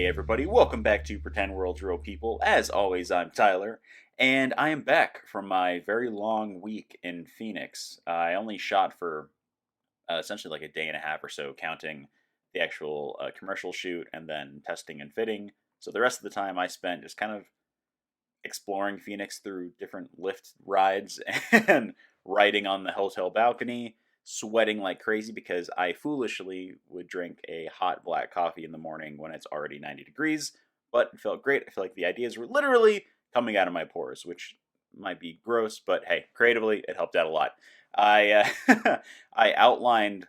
Hey everybody, welcome back to Pretend World's Real People. As always, I'm Tyler, and I am back from my very long week in Phoenix. I only shot for essentially like a day and a half or so, counting the actual commercial shoot and then testing and fitting. So the rest of the time I spent just kind of exploring Phoenix through different lift rides and riding on the hotel balcony, sweating like crazy because I foolishly would drink a hot black coffee in the morning when it's already 90 degrees. But it felt great. I feel like the ideas were literally coming out of my pores, which might be gross, but hey, creatively, it helped out a lot. I outlined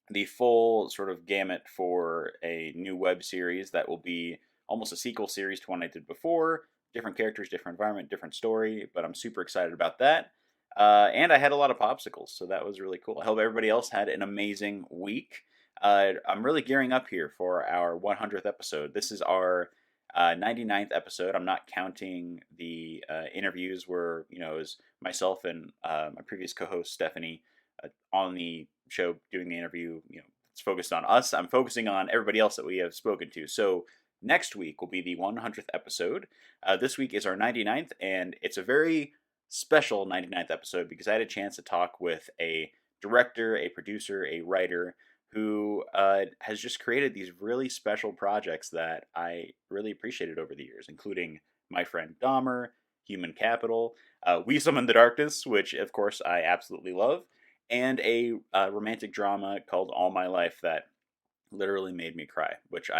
the full sort of gamut for a new web series that will be almost a sequel series to one I did before. Different characters, different environment, different story, but I'm super excited about that. And I had a lot of popsicles, so that was really cool. I hope everybody else had an amazing week. I'm really gearing up here for our 100th episode. This is our 99th episode. I'm not counting the interviews where, it was myself and my previous co-host Stephanie on the show doing the interview. It's focused on us. I'm focusing on everybody else that we have spoken to. So next week will be the 100th episode. This week is our 99th, and it's a very special 99th episode because I had a chance to talk with a director, a producer, a writer who has just created these really special projects that I really appreciated over the years, including My Friend Dahmer, Human Capital, We Summon the Darkness, which of course I absolutely love, and a romantic drama called All My Life that literally made me cry, which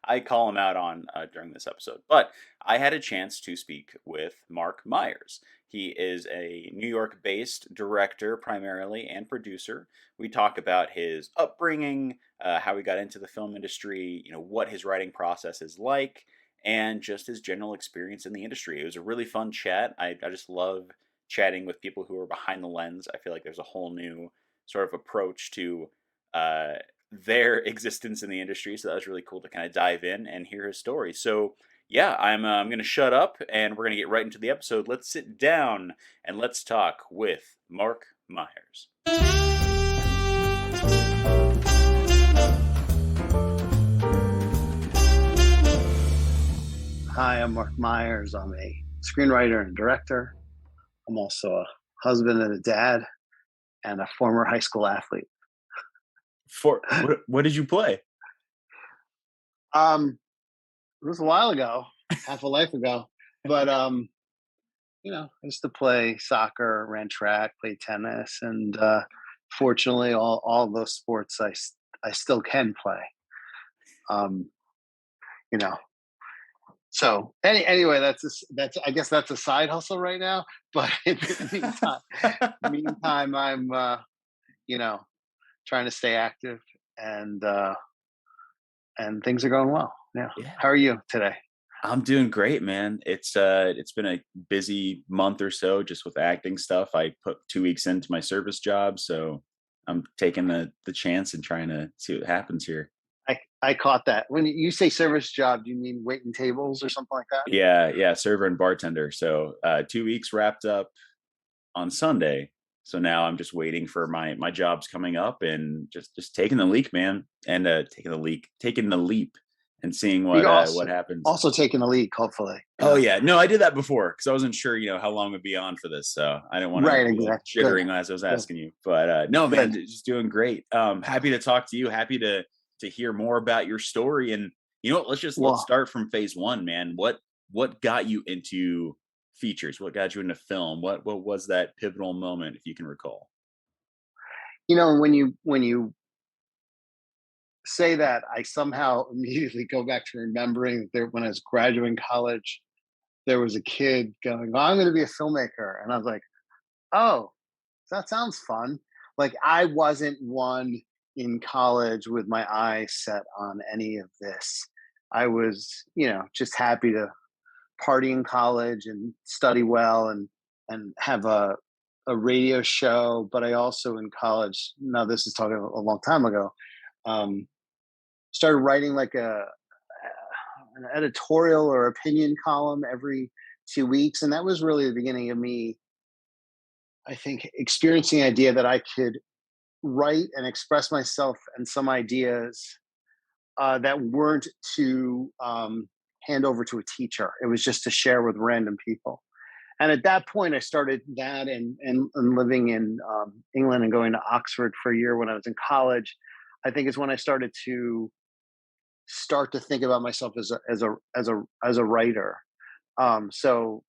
I call him out on during this episode. But I had a chance to speak with Marc Meyers. He is a New York-based director primarily and producer. We talk about his upbringing, how he got into the film industry, what his writing process is like, and just his general experience in the industry. It was a really fun chat. I just love chatting with people who are behind the lens. I feel like there's a whole new sort of approach to their existence in the industry, so that was really cool to kind of dive in and hear his story. So yeah, I'm going to shut up and we're going to get right into the episode. Let's sit down and let's talk with Marc Meyers. Hi, I'm Marc Meyers. I'm a screenwriter and director. I'm also a husband and a dad and a former high school athlete. What did you play? It was a while ago, half a life ago, but I used to play soccer, ran track, played tennis, and fortunately, all those sports I still can play. So anyway, that's I guess that's a side hustle right now. But in the meantime, I'm trying to stay active and things are going well. Yeah. How are you today? I'm doing great, man. It's been a busy month or so just with acting stuff. I put 2 weeks into my service job, so I'm taking the chance and trying to see what happens here. I caught that. When you say service job, do you mean waiting tables or something like that? Yeah, server and bartender. So 2 weeks wrapped up on Sunday. So now I'm just waiting for my jobs coming up and just taking the leap, man, and taking the leap and seeing what happens. Also taking the leap, hopefully. Oh yeah, no, I did that before because I wasn't sure, how long would be on for this, so I didn't want to be jittering as I was asking you. But no, man, just doing great. Happy to talk to you. Happy to hear more about your story. And let's start from phase one, man. What got you into features? What got you into film? What was that pivotal moment, if you can recall? When you say that, I somehow immediately go back to remembering that when I was graduating college, there was a kid going, "Oh, I'm going to be a filmmaker," and I was like, "Oh, that sounds fun." Like, I wasn't one in college with my eyes set on any of this. I was, just happy to party in college and study well and have a radio show. But I also in college, now this is talking a long time ago, started writing like an editorial or opinion column every 2 weeks. And that was really the beginning of me, I think, experiencing the idea that I could write and express myself and some ideas that weren't to hand over to a teacher. It was just to share with random people. And at that point, I started that, and living in England and going to Oxford for a year when I was in college. I think is when I start to think about myself as a writer. So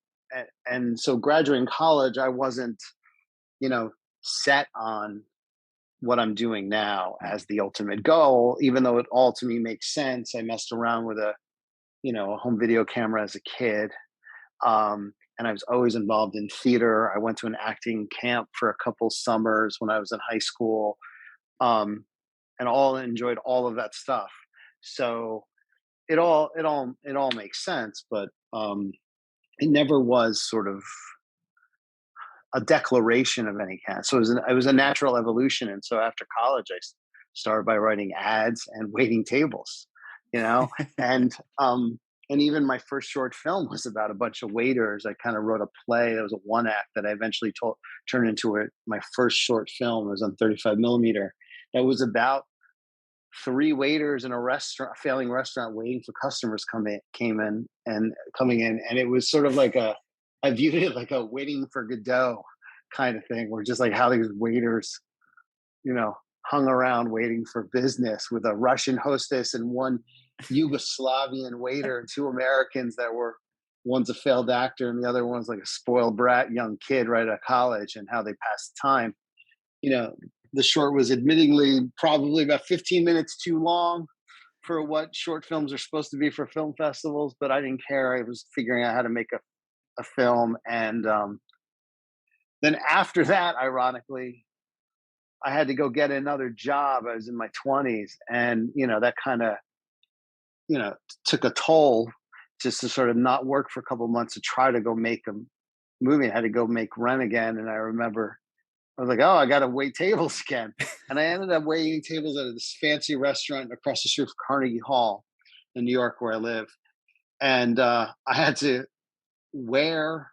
and so graduating college, I wasn't, you know, set on what I'm doing now as the ultimate goal, even though it all to me makes sense. I messed around with a home video camera as a kid. And I was always involved in theater. I went to an acting camp for a couple summers when I was in high school, um, and all enjoyed all of that stuff. So it all makes sense, but it never was sort of a declaration of any kind. So it was a natural evolution. And so after college, started by writing ads and waiting tables, you know, and and even my first short film was about a bunch of waiters. I kind of wrote a play that was a one act that I eventually turned into my first short film. It was on 35 millimeter. That was about three waiters in a restaurant, failing restaurant, waiting for customers coming in, and it was sort of like I viewed it like a waiting for Godot kind of thing, where just like how these waiters, you know, hung around waiting for business with a Russian hostess and one Yugoslavian waiter and two Americans that were, one's a failed actor and the other one's like a spoiled brat young kid right out of college, and how they passed the time. You know, the short was admittingly probably about 15 minutes too long for what short films are supposed to be for film festivals, but I didn't care. I was figuring out how to make a film. And then after that, ironically, I had to go get another job. I was in my 20s, and that kind of took a toll, just to sort of not work for a couple of months to try to go make a movie. I had to go make Rent again, and I remember I was like, oh, I got to wait tables again. And I ended up waiting tables at this fancy restaurant across the street from Carnegie Hall in New York, where I live. And I had to wear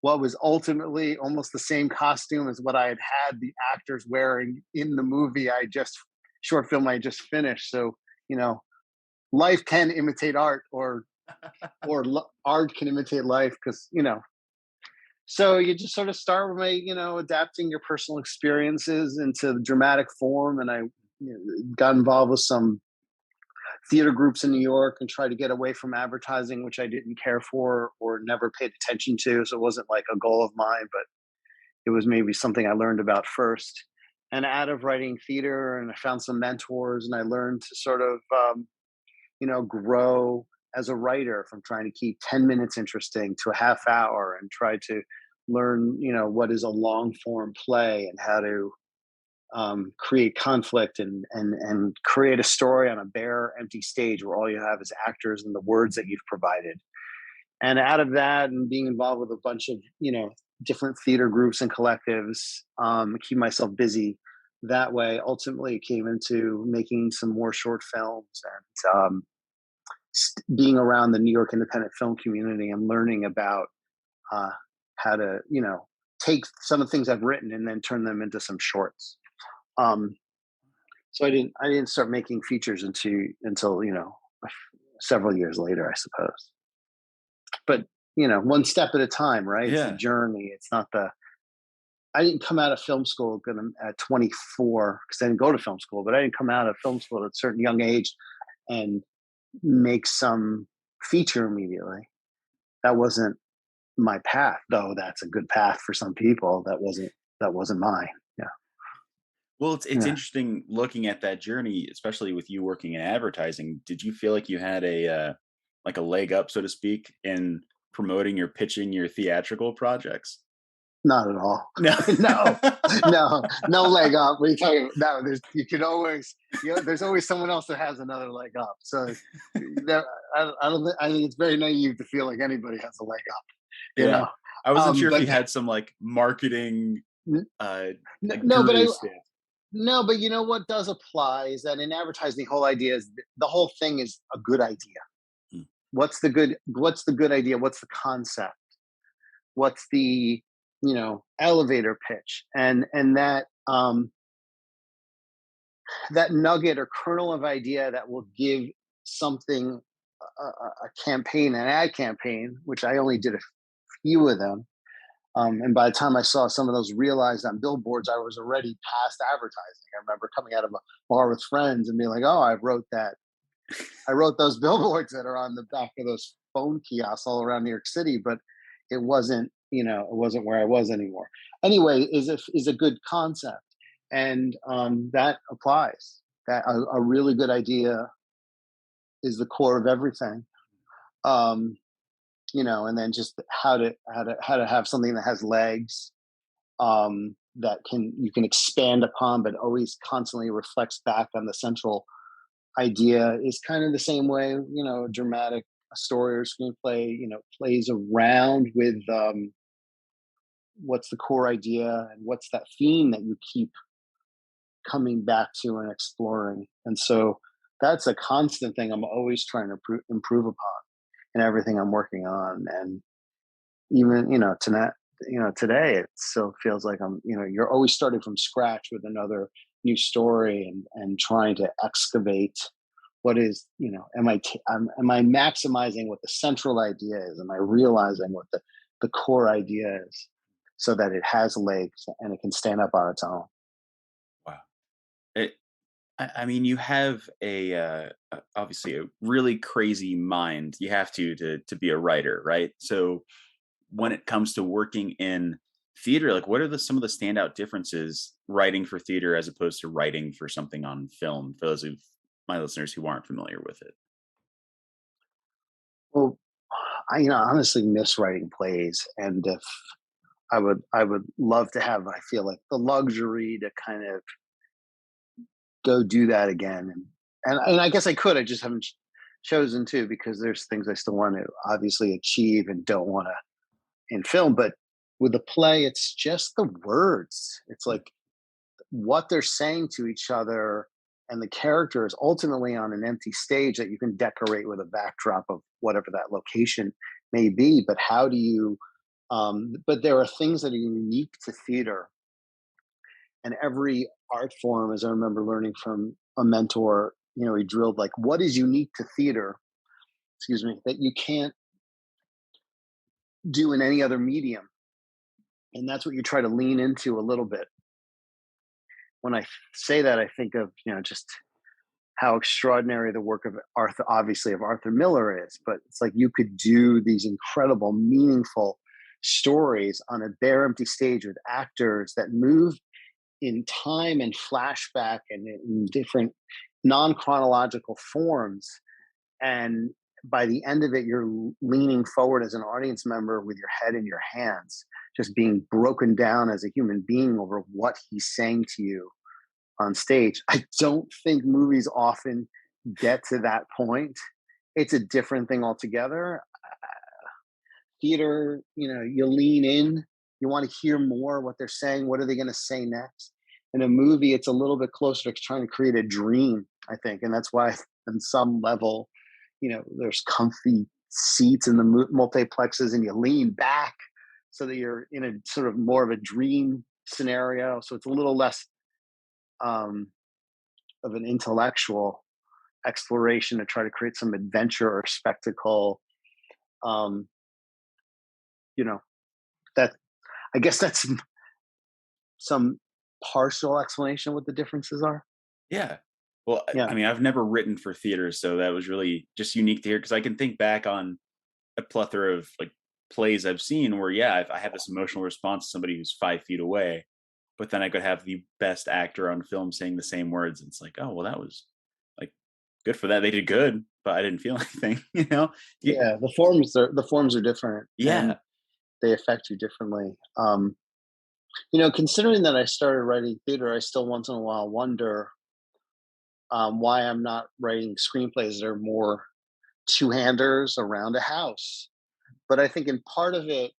what was ultimately almost the same costume as what I had the actors wearing in the movie short film I just finished. So, life can imitate art, or art can imitate life, because, so you just sort of start by, adapting your personal experiences into dramatic form. And I got involved with some theater groups in New York and tried to get away from advertising, which I didn't care for or never paid attention to. So it wasn't like a goal of mine, but it was maybe something I learned about first. And out of writing theater, and I found some mentors, and I learned to sort of, grow as a writer, from trying to keep 10 minutes interesting to a half hour, and try to learn, what is a long form play, and how to create conflict, and create a story on a bare, empty stage where all you have is actors and the words that you've provided. And out of that, and being involved with a bunch of different theater groups and collectives, keep myself busy that way. Ultimately, it came into making some more short films, and being around the New York independent film community and learning about uh, how to take some of the things I've written and then turn them into some shorts. Um, so I didn't start making features until several years later, I suppose. But one step at a time, right? It's a Yeah. journey. It's not the I didn't come out of film school at 24, because I didn't go to film school, but I didn't come out of film school at a certain young age and make some feature immediately. That wasn't my path, though that's a good path for some people. That wasn't mine. Yeah. Well, it's Yeah. interesting looking at that journey, especially with you working in advertising. Did you feel like you had like a leg up, so to speak, in promoting or pitching your theatrical projects? Not at all. No. No, no, no leg up. What are you talking about? No, there's always someone else that has another leg up. So that, I don't I think it's very naive to feel like anybody has a leg up, you Yeah. know? I wasn't sure if But you had some, like, marketing, n- uh, like, no, but guru stance. no, but what does apply is that in advertising, the whole idea is the whole thing is a good idea. Mm. What's the good idea? What's the concept? What's the elevator pitch? And that that nugget or kernel of idea that will give something a campaign, an ad campaign, which I only did a few of them. And by the time I saw some of those realized on billboards, I was already past advertising. I remember coming out of a bar with friends and being like, "Oh, I wrote that. I wrote those billboards that are on the back of those phone kiosks all around New York City." But it wasn't, it wasn't where I was anymore. Anyway, is a good concept, and that applies. That a really good idea is the core of everything. Um, and then just how to have something that has legs, that can you can expand upon, but always constantly reflects back on the central idea is kind of the same way, a dramatic a story or screenplay, plays around with what's the core idea and what's that theme that you keep coming back to and exploring. And so that's a constant thing I'm always trying to improve upon in everything I'm working on. And even, tonight, today it still feels like you're always starting from scratch with another new story, and trying to excavate what is, am I maximizing what the central idea is? Am I realizing what the core idea is, so that it has legs and it can stand up on its own? Wow. It, I mean, you have obviously a really crazy mind. You have to be a writer, right? So when it comes to working in theater, like what are some of the standout differences writing for theater as opposed to writing for something on film? For those of my listeners who aren't familiar with it. Well, I honestly miss writing plays, and if I would love to have, I feel like, the luxury to kind of go do that again, and I guess I could. I just haven't chosen to, because there's things I still want to obviously achieve and don't want to in film. But with the play, it's just the words. It's like what they're saying to each other, and the characters ultimately on an empty stage that you can decorate with a backdrop of whatever that location may be. But how do you? But there are things that are unique to theater, and every art form, as I remember learning from a mentor, he drilled like, what is unique to theater, excuse me, that you can't do in any other medium. And that's what you try to lean into a little bit. When I say that, I think of, just how extraordinary the work of Arthur, obviously of Arthur Miller, is. But it's like you could do these incredible, meaningful stories on a bare empty stage with actors that move in time and flashback and in different non-chronological forms. And by the end of it, you're leaning forward as an audience member with your head in your hands, just being broken down as a human being over what he's saying to you on stage. I don't think movies often get to that point. It's a different thing altogether. Theater, you lean in, you want to hear more what they're saying. What are they going to say next? In a movie, it's a little bit closer to trying to create a dream, I think. And that's why, on some level, there's comfy seats in the multiplexes, and you lean back so that you're in a sort of more of a dream scenario. So it's a little less um, of an intellectual exploration to try to create some adventure or spectacle. Um, you know, that I guess that's some partial explanation of what the differences are. Yeah. Well, Yeah, I mean, I've never written for theater, so that was really just unique to hear because I can think back on a plethora of like plays I've seen where, yeah, if I have this emotional response to somebody who's 5 feet away, but then I could have the best actor on film saying the same words. And it's like, oh, well, that was like good for that. They did good, but I didn't feel anything, you know? You- yeah. The forms are different, and yeah. they affect you differently. Considering that I started writing theater, I still once in a while wonder why I'm not writing screenplays that are more two-handers around a house. But I think in part of it,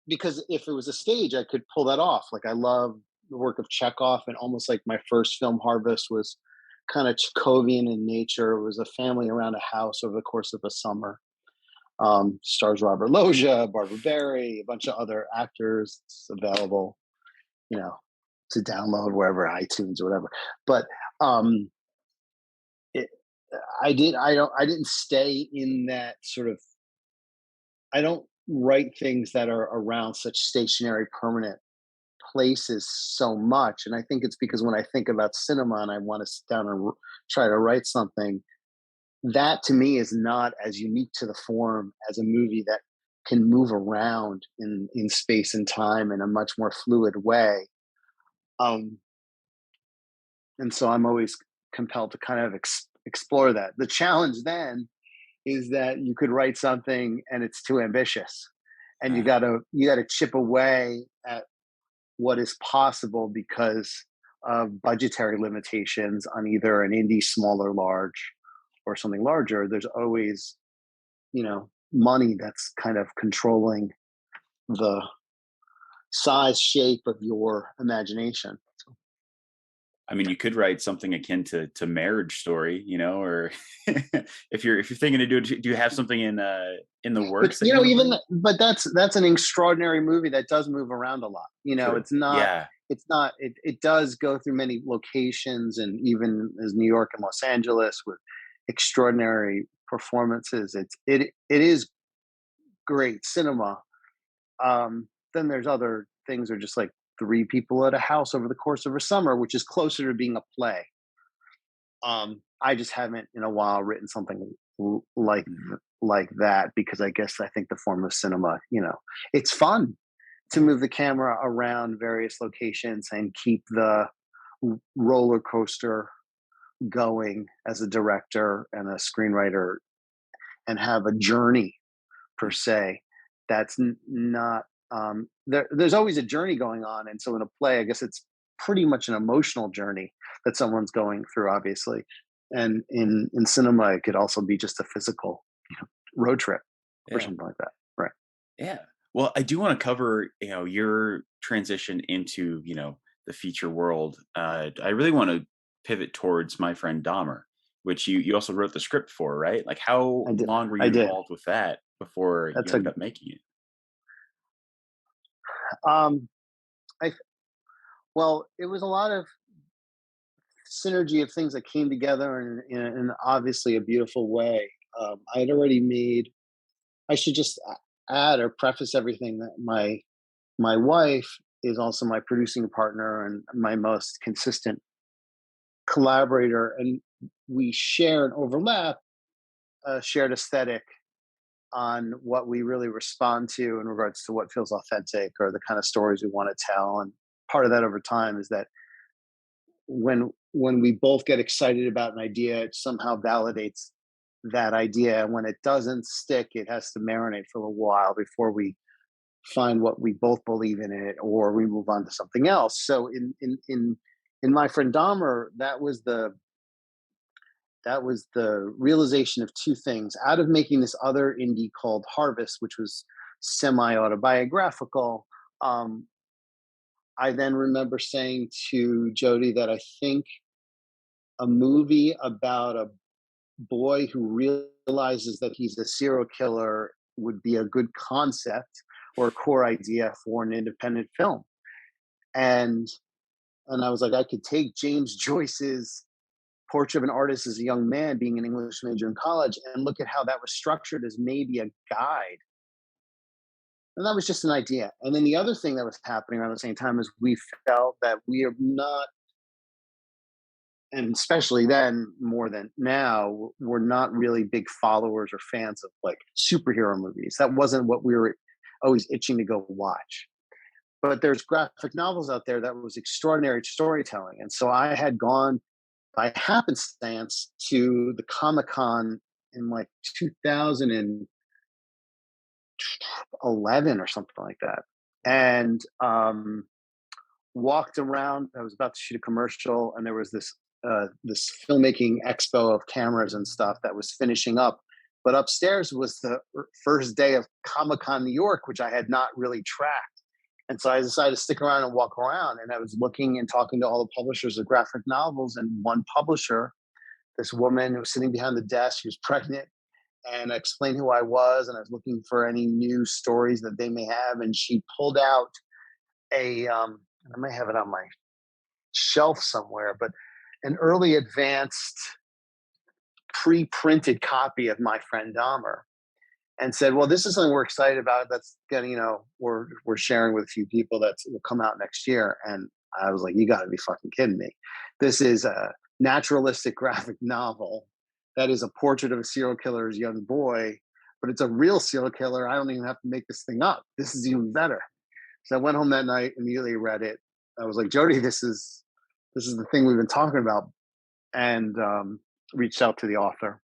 because if it was a stage, I could pull that off. Like, I love the work of Chekhov, and almost like my first film, Harvest, was kind of Chekhovian in nature. It was a family around a house over the course of a summer. Stars Robert Loggia, Barbara Barry, a bunch of other actors. It's available, you know, to download wherever, iTunes or whatever. But um, it, I didn't stay in that sort of. I don't write things that are around such stationary, permanent places so much. And I think it's because when I think about cinema and I want to sit down and try to write something, that to me is not as unique to the form as a movie that can move around in space and time in a much more fluid way. Um, and so I'm always compelled to kind of explore that. The challenge then is that you could write something and it's too ambitious, and Uh, you gotta chip away at what is possible because of budgetary limitations on either an indie, small or large, or something larger. There's always, money that's kind of controlling the size, shape of your imagination. I mean, you could write something akin to Marriage Story, or if you're thinking to do it, do you have something in the But works that you want to even bring? but that's an extraordinary movie that does move around a lot. True. Yeah. It does go through many locations, and even as New York and Los Angeles with extraordinary performances. It is great cinema. Then there's other things that are just like three people at a house over the course of a summer, which is closer to being a play. I just haven't in a while written something like that, because I think the form of cinema, it's fun to move the camera around various locations and keep the roller coaster going as a director and a screenwriter, and have a journey per se that's not there's always a journey going on. And so in a play, I guess it's pretty much an emotional journey that someone's going through, obviously. And in cinema, it could also be just a physical, road trip or Yeah. something like that, right? Yeah. Well, I do want to cover, your transition into, the feature world. I really want to pivot towards My Friend Dahmer, which you also wrote the script for, right? Like, how I did. long were I you did. involved with that before you That's a ended up making it? um I well, it was a lot of synergy of things that came together in obviously a beautiful way. I had already made. I should just add or preface everything that my wife is also my producing partner and my most consistent collaborator, and we share and overlap a shared aesthetic on what we really respond to in regards to what feels authentic or the kind of stories we want to tell. And part of that over time is that when we both get excited about an idea, it somehow validates that idea. And when it doesn't stick, it has to marinate for a while before we find what we both believe in it, or we move on to something else. So in My Friend Dahmer, that was the realization of two things. Out of making this other indie called Harvest, which was semi autobiographical, um, I then remember saying to Jody that I think a movie about a boy who realizes that he's a serial killer would be a good concept or a core idea for an independent film. And and I was like, I could take James Joyce's Portrait of an Artist as a Young Man, being an English major in college, and look at how that was structured as maybe a guide. And that was just an idea. And then the other thing that was happening around the same time is we felt that we are not, and especially then more than now, we're not really big followers or fans of like superhero movies. That wasn't what we were always itching to go watch. But there's graphic novels out there that was extraordinary storytelling. And so I had gone by happenstance to the Comic Con in like 2011 or something like that, and walked around. I was about to shoot a commercial, and there was this filmmaking expo of cameras and stuff that was finishing up. But upstairs was the first day of Comic Con New York, which I had not really tracked. And so I decided to stick around and walk around. And I was looking and talking to all the publishers of graphic novels. And one publisher, this woman who was sitting behind the desk, she was pregnant. And I explained who I was, and I was looking for any new stories that they may have. And she pulled out I may have it on my shelf somewhere, but an early advanced pre-printed copy of My Friend Dahmer, and said, "Well, this is something we're excited about. That's getting, we're sharing with a few people that will come out next year." And I was like, "You got to be fucking kidding me! This is a naturalistic graphic novel that is a portrait of a serial killer's young boy, but it's a real serial killer. I don't even have to make this thing up. This is even better." So I went home that night, immediately read it. I was like, "Jody, this is the thing we've been talking about," and reached out to the author,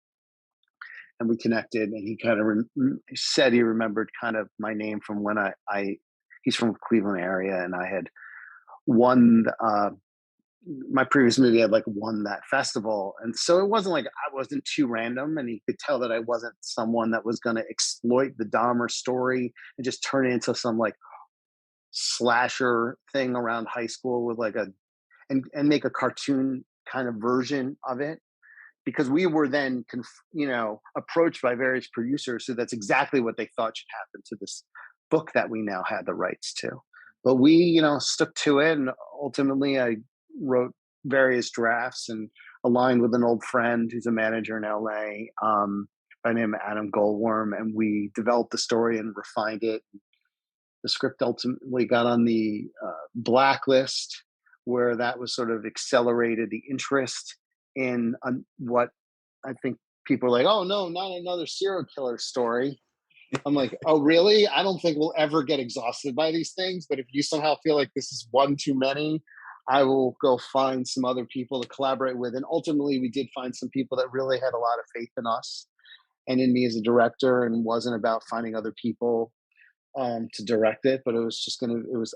and we connected, and he kind of said he remembered kind of my name from when I he's from Cleveland area, and I had won my previous movie had like won that festival, and so it wasn't like I wasn't too random, and he could tell that I wasn't someone that was going to exploit the Dahmer story and just turn it into some like slasher thing around high school with like a and make a cartoon kind of version of it, because we were then approached by various producers, so that's exactly what they thought should happen to this book that we now had the rights to. But we stuck to it, and ultimately I wrote various drafts and aligned with an old friend who's a manager in LA, by the name of Adam Goldworm, and we developed the story and refined it. The script ultimately got on the blacklist, where that was sort of accelerated the interest in what I think people are like, "Oh no, not another serial killer story." I'm like, "Oh really? I don't think we'll ever get exhausted by these things, but if you somehow feel like this is one too many, I will go find some other people to collaborate with." And ultimately, we did find some people that really had a lot of faith in us and in me as a director, and wasn't about finding other people to direct it, but it was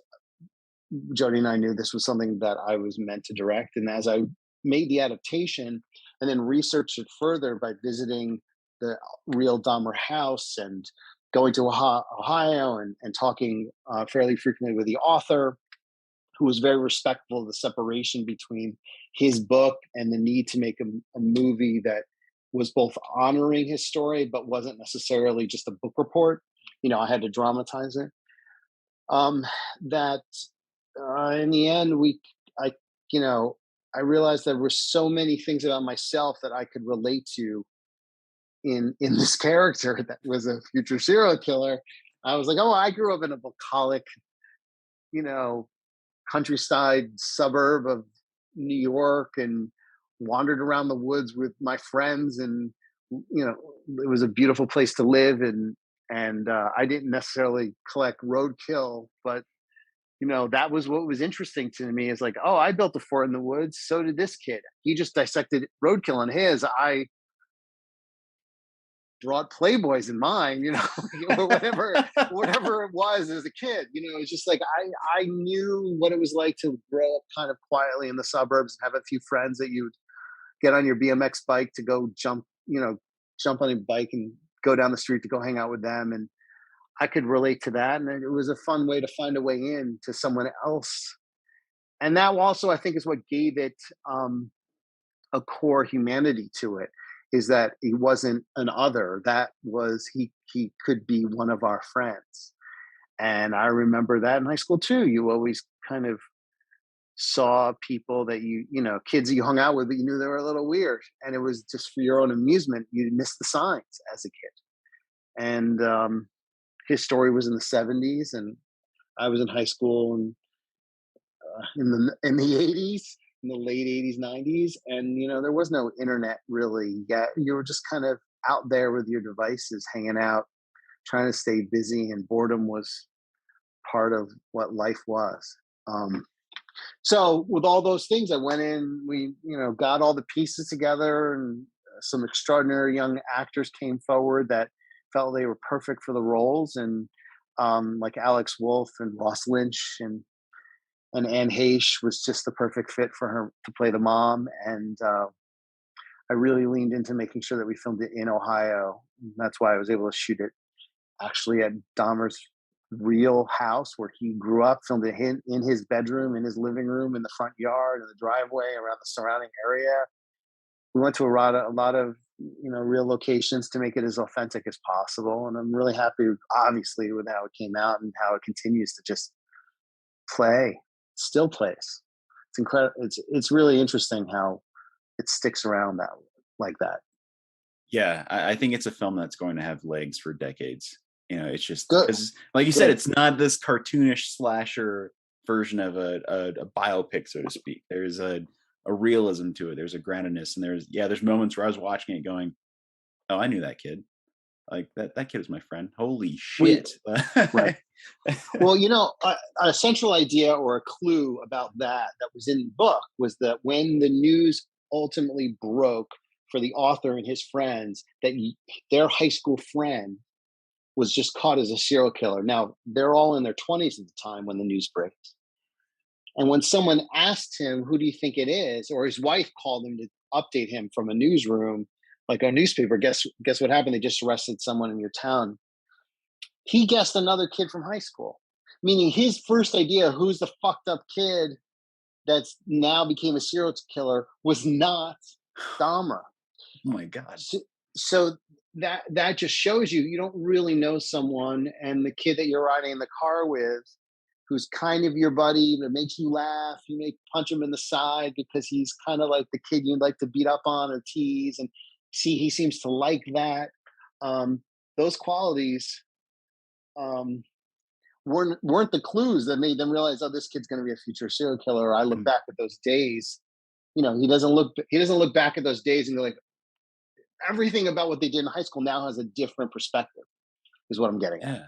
Jody and I knew this was something that I was meant to direct. And as I made the adaptation and then researched it further by visiting the real Dahmer house and going to Ohio, and talking fairly frequently with the author, who was very respectful of the separation between his book and the need to make a movie that was both honoring his story, but wasn't necessarily just a book report. I had to dramatize it. Um, that in the end, I, you know, I realized there were so many things about myself that I could relate to in this character that was a future serial killer. I was like, oh, I grew up in a bucolic, you know, countryside suburb of New York, and wandered around the woods with my friends, and it was a beautiful place to live, and I didn't necessarily collect roadkill, but that was what was interesting to me, is like, oh, I built a fort in the woods, so did this kid. He just dissected roadkill in his. I brought playboys in mine, whatever it was as a kid. It's just like I knew what it was like to grow up kind of quietly in the suburbs and have a few friends that you'd get on your BMX bike to go jump on a bike and go down the street to go hang out with them. And I could relate to that, and it was a fun way to find a way in to someone else. And that also, I think, is what gave it a core humanity to it, is that he wasn't an other. That was he could be one of our friends. And I remember that in high school too. You always kind of saw people that kids that you hung out with, but you knew they were a little weird, and it was just for your own amusement. You missed the signs as a kid. And his story was in the '70s, and I was in high school, and in the '80s, in the late '80s, '90s, and there was no internet really yet. You were just kind of out there with your devices, hanging out, trying to stay busy, and boredom was part of what life was. So with all those things, I went in. We got all the pieces together, and some extraordinary young actors came forward that felt they were perfect for the roles, and like Alex Wolff and Ross Lynch and Anne Heche was just the perfect fit for her to play the mom. And I really leaned into making sure that we filmed it in Ohio. That's why I was able to shoot it actually at Dahmer's real house where he grew up, filmed it in his bedroom, in his living room, in the front yard, in the driveway, around the surrounding area. We went to a lot of real locations to make it as authentic as possible. And I'm really happy, obviously, with how it came out and how it continues to just play, still plays It's incredible. It's really interesting how it sticks around that like that. Yeah, I think it's a film that's going to have legs for decades. You know, it's just Good, because, like you said, good. it's not this cartoonish slasher version of a biopic, so to speak. There's a realism to it. There's a groundedness, and there's moments where I was watching it going, "Oh, I knew that kid. Like that kid was my friend. Holy We shit!" right. Well, a central idea or a clue about that was in the book was that when the news ultimately broke for the author and his friends that their high school friend was just caught as a serial killer. Now, they're all in their 20s at the time when the news breaks. And when someone asked him, who do you think it is? Or his wife called him to update him from a newsroom, like a newspaper, guess what happened? They just arrested someone in your town. He guessed another kid from high school, meaning his first idea, who's the fucked up kid that's now became a serial killer, was not Dahmer. Oh my god. So, so that just shows you don't really know someone, and the kid that you're riding in the car with, who's kind of your buddy, that makes you laugh. You may punch him in the side because he's kind of like the kid you'd like to beat up on or tease, and see he seems to like that. Those qualities um, weren't the clues that made them realize, oh, this kid's going to be a future serial killer. I look Mm. back at those days. He doesn't look back at those days and go like, everything about what they did in high school now has a different perspective. Is what I'm getting at. Yeah.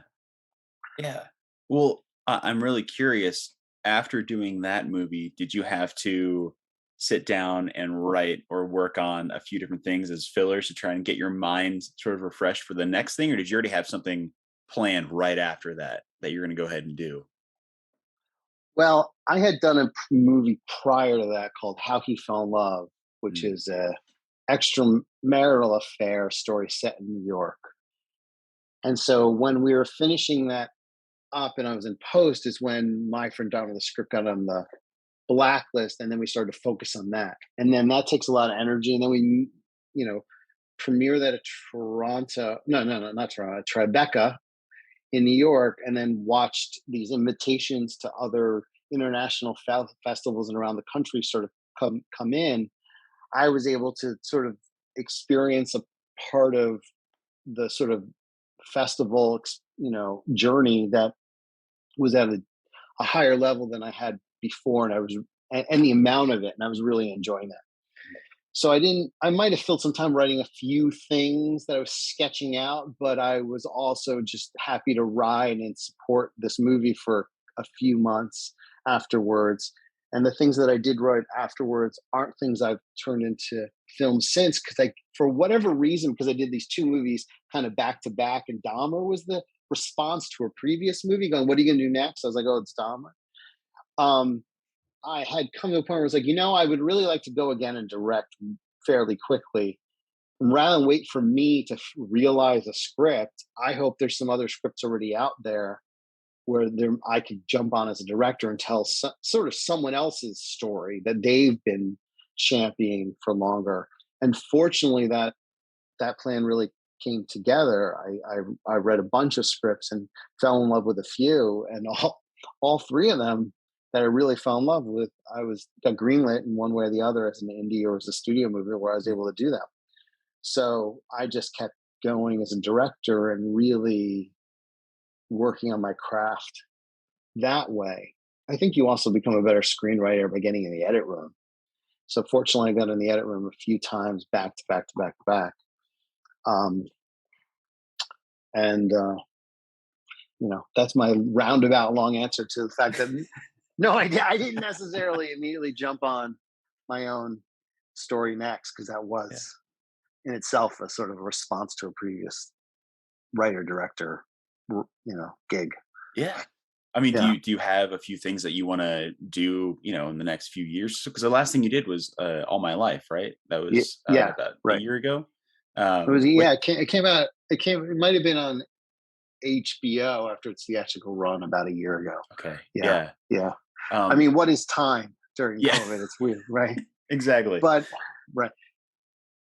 Yeah. Well, I'm really curious. After doing that movie, did you have to sit down and write or work on a few different things as fillers to try and get your mind sort of refreshed for the next thing, or did you already have something planned right after that you're going to go ahead and do? Well, I had done a movie prior to that called How He Fell in Love, which Mm. is a extramarital affair story set in New York. And so when we were finishing that up and I was in post is when My Friend Dahmer, the script, got on the blacklist, and then we started to focus on that. And then that takes a lot of energy. And then we, you know, premiere that at Toronto. No, not Toronto, Tribeca in New York, and then watched these invitations to other international festivals and around the country sort of come in. I was able to sort of experience a part of the sort of festival, journey that was at a higher level than I had before, and and the amount of it, and I was really enjoying that. So I might have filled some time writing a few things that I was sketching out, but I was also just happy to ride and support this movie for a few months afterwards. And the things that I did write afterwards aren't things I've turned into film since, because for whatever reason, because I did these two movies kind of back to back, and Dahmer was the response to a previous movie going, what are you going to do next? I was like, oh, it's Dahmer. Um, I had come to a point where I was like, I would really like to go again and direct fairly quickly. And rather than wait for me to realize a script, I hope there's some other scripts already out there where I could jump on as a director and tell sort of someone else's story that they've been championing for longer. And fortunately, that plan really came together. I read a bunch of scripts and fell in love with a few, and all three of them that I really fell in love with, I got greenlit in one way or the other as an indie or as a studio movie where I was able to do that. So I just kept going as a director and really working on my craft that way. I think you also become a better screenwriter by getting in the edit room. So fortunately, I got in the edit room a few times back to back to back to back. Um, and that's my roundabout long answer to the fact that no, I didn't necessarily immediately jump on my own story next, because that Yeah. was in itself a sort of response to a previous writer director, gig. Yeah. I mean, do Yeah, you have a few things that you want to do, in the next few years? Because the last thing you did was All My Life, right? That yeah, was yeah, about a right. year ago. It was, With yeah. It came out. It might have been on HBO after its theatrical run about a year ago. Okay, Yeah, yeah, yeah. I um, mean, what is time during yeah, COVID? It's weird, right? exactly. But right.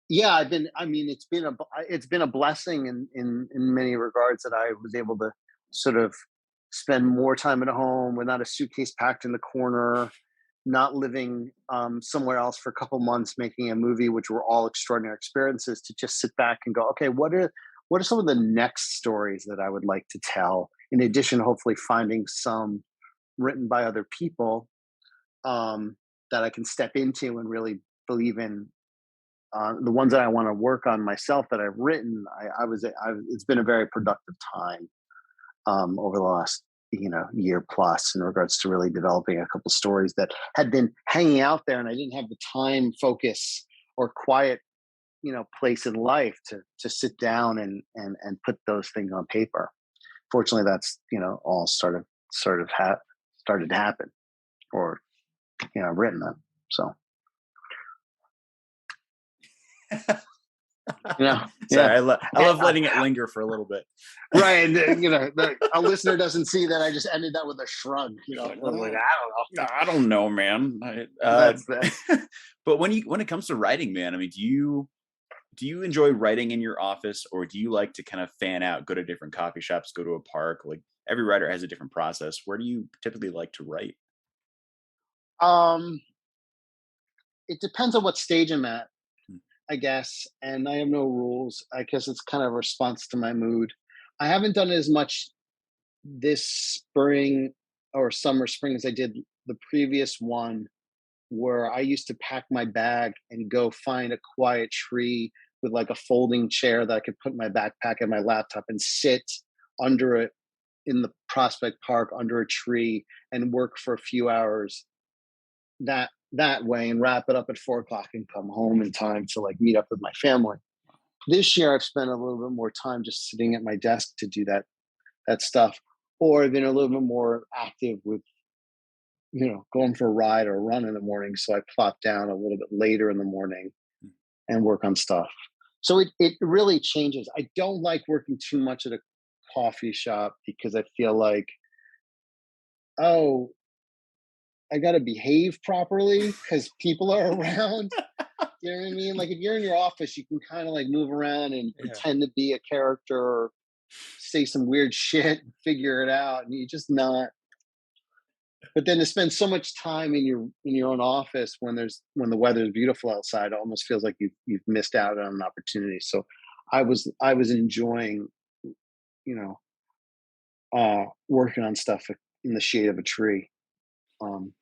Yeah, it's been a blessing in many regards that I was able to sort of spend more time at home with not a suitcase packed in the corner, not living somewhere else for a couple months, making a movie, which were all extraordinary experiences, to just sit back and go, okay, what are some of the next stories that I would like to tell? In addition, hopefully finding some written by other people that I can step into and really believe in. The ones that I want to work on myself that I've written, it's been a very productive time over the last year plus in regards to really developing a couple stories that had been hanging out there, and I didn't have the time, focus, or quiet place in life to sit down and put those things on paper. Fortunately, that's all started to happen, or I've written them. So Sorry, yeah. I love letting it linger for a little bit. Right, and a listener doesn't see that I just ended that with a shrug. Like, I was like, I don't know. I don't know, man. That's that. But when it comes to writing, man, I mean, do you enjoy writing in your office, or do you like to kind of fan out, go to different coffee shops, go to a park? Like every writer has a different process. Where do you typically like to write? Um, it depends on what stage I'm at, Hmm. I guess, and I have no rules. I guess it's kind of a response to my mood. I haven't done it as much this spring or summer spring as I did the previous one, where I used to pack my bag and go find a quiet tree with like a folding chair that I could put my backpack and my laptop and sit under it in the Prospect Park under a tree and work for a few hours that way and wrap it up at 4 o'clock and come home in time to like meet up with my family. This year I've spent a little bit more time just sitting at my desk to do that stuff, or I've been a little bit more active with going for a ride or a run in the morning. So I plop down a little bit later in the morning and work on stuff. So it really changes. I don't like working too much at a coffee shop because I feel like, oh, I got to behave properly because people are around. You know what I mean? Like if you're in your office, you can kind of like move around and Yeah. pretend to be a character or say some weird shit and figure it out. And you're just not. But then to spend so much time in your own office when the weather is beautiful outside, it almost feels like you've missed out on an opportunity. So I was enjoying, you know, working on stuff in the shade of a tree. Um,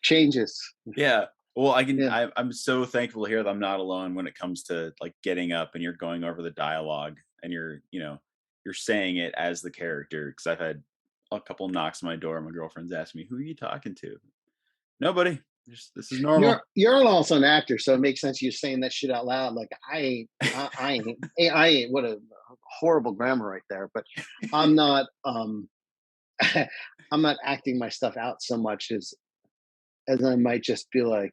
changes. Yeah. Well, Yeah. I'm so thankful to hear that I'm not alone when it comes to like getting up and you're going over the dialogue and you're saying it as the character. Because I've had a couple knocks on my door. My girlfriend's asked me, "Who are you talking to?" Nobody. This is You're normal. you're also an actor, so it makes sense you're saying that shit out loud. Like I ain't. What a horrible grammar right there. But I'm not. I'm not acting my stuff out so much as I might just be like,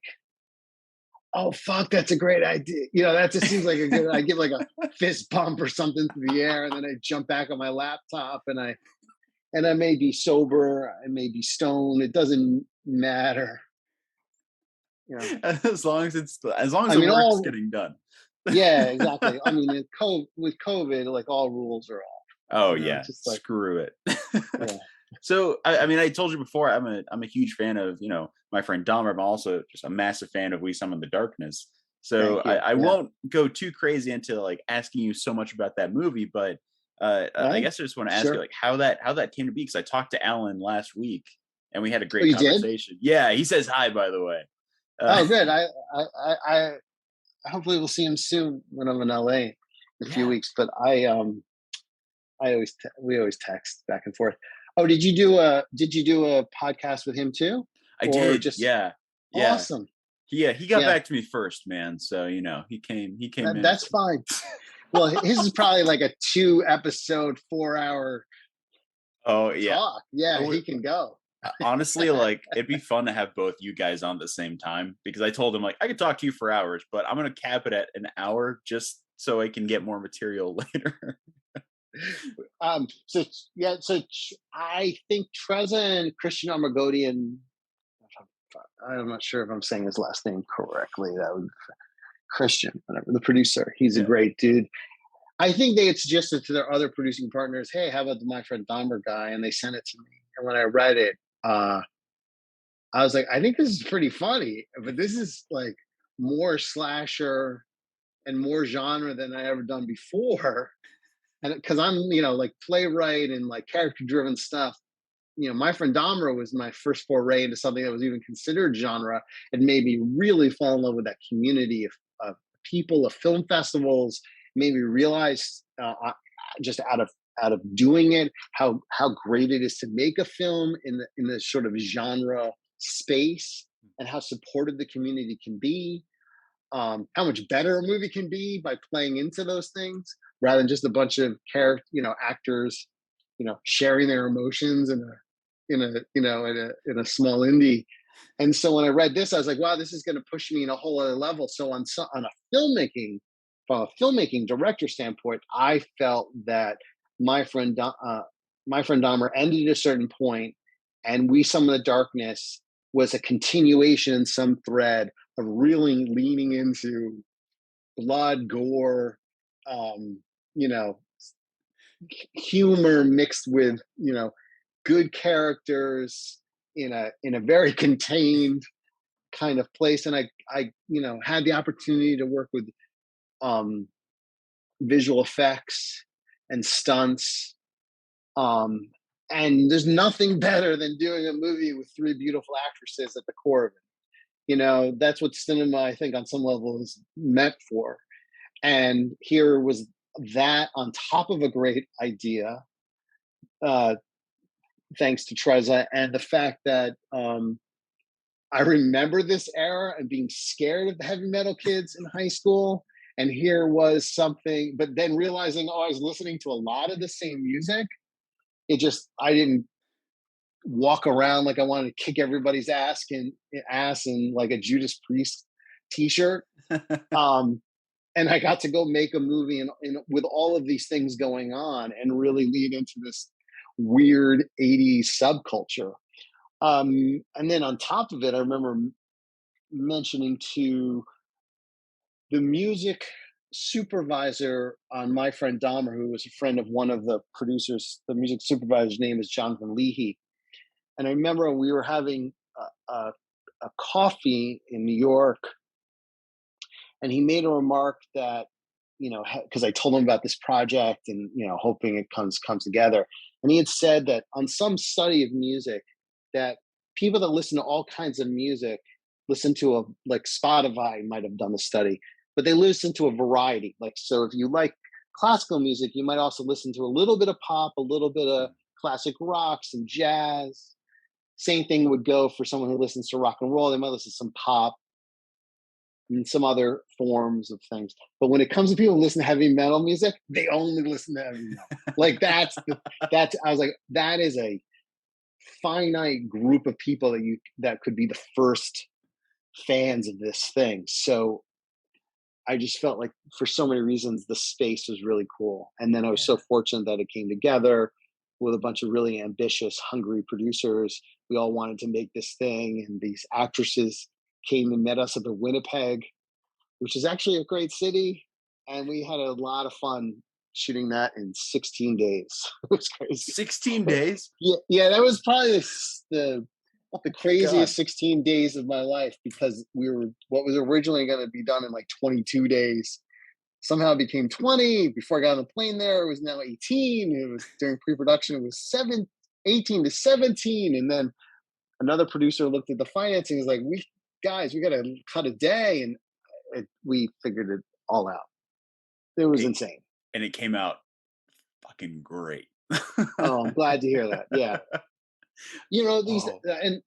oh fuck, that's a great idea. That just seems like a good. I give like a fist bump or something to the air, and then I jump back on my laptop, and I may be sober, I may be stoned. It doesn't matter. As long as I the mean, work's all getting done. yeah, exactly. I mean, with COVID, like all rules are off. Oh yeah, It's just like screw it. yeah. So I mean, I told you before, I'm a huge fan of My Friend Dahmer. I'm also just a massive fan of We Summon the Darkness. So Thank you. I Yeah. won't go too crazy into like asking you so much about that movie, but I Right. guess I just want to ask you Sure. like how that came to be because I talked to Alan last week and we had a Oh, great you did? conversation. Yeah, he says hi by the way. Uh, Oh, good. I hopefully we'll see him soon when I'm in LA in a few yeah, weeks. But we always text back and forth. Oh, did you do a podcast with him too, I or did. just Yeah, yeah. awesome? He got Yeah, back to me first, man. So he came in. that's fine. Well, his is probably like a 2 episode, 4 hour Oh yeah. talk. Yeah, Oh, he can go. honestly, like it'd be fun to have both you guys on at the same time because I told him like I could talk to you for hours, but I'm gonna cap it at an hour just so I can get more material later. So yeah, I think Treza and Christian Armagodian. I'm not sure if I'm saying his last name correctly. That would Christian, whatever the producer. He's a Yeah. great dude. I think they had suggested to their other producing partners, "Hey, how about the My Friend Dahmer guy?" And they sent it to me. And when I read it, I was like, I think this is pretty funny, but this is like more slasher and more genre than I ever done before. And because I'm, like playwright and like character driven stuff, My Friend Dahmer was my first foray into something that was even considered genre. It made me really fall in love with that community of people, of film festivals. Made me realize just out of doing it how great it is to make a film in this sort of genre space, and how supportive the community can be. How much better a movie can be by playing into those things rather than just a bunch of actors, sharing their emotions in a small indie. And so when I read this, I was like, wow, this is going to push me in a whole other level. So on a from a filmmaking director standpoint, I felt that my friend my friend Dahmer ended at a certain point, and We Some of the Darkness was a continuation in some thread of really leaning into blood, gore, um, you know, humor mixed with good characters in a very contained kind of place. And I had the opportunity to work with um, visual effects and stunts. Um, and there's nothing better than doing a movie with three beautiful actresses at the core of it. That's what cinema, I think, on some level is meant for. And here was that on top of a great idea, uh, thanks to Treza, and the fact that I remember this era and being scared of the heavy metal kids in high school. And here was something, but then realizing, oh, I was listening to a lot of the same music. I didn't walk around like I wanted to kick everybody's ass in like a Judas Priest t-shirt. Um, and I got to go make a movie with all of these things going on and really lead into this weird 80s subculture. And then on top of it, I remember mentioning to the music supervisor on My Friend Dahmer, who was a friend of one of the producers. The music supervisor's name is Jonathan Leahy. And I remember we were having a coffee in New York, and he made a remark that, because I told him about this project and, hoping it comes together. And he had said that on some study of music, that people that listen to all kinds of music listen to like Spotify might have done the study, but they listen to a variety. Like, so if you like classical music, you might also listen to a little bit of pop, a little bit of classic rock, some jazz. Same thing would go for someone who listens to rock and roll. They might listen to some pop and some other forms of things. But when it comes to people who listen to heavy metal music, they only listen to heavy metal. Like that's I was like, that is a finite group of people that could be the first fans of this thing. So I just felt like for so many reasons the space was really cool. And then I was so fortunate that it came together with a bunch of really ambitious, hungry producers. We all wanted to make this thing, and these actresses came and met us at the Winnipeg, which is actually a great city. And we had a lot of fun shooting that in 16 days. It was crazy. 16 days? Yeah, that was probably the craziest 16 days of my life, because what was originally going to be done in like 22 days somehow became 20. Before I got on the plane there, it was now 18. It was during pre-production, it was 18 to 17. And then another producer looked at the financing, was like, we got to cut a day. And we figured it all out. It was insane. And it came out fucking great. Oh, I'm glad to hear that. Yeah. These and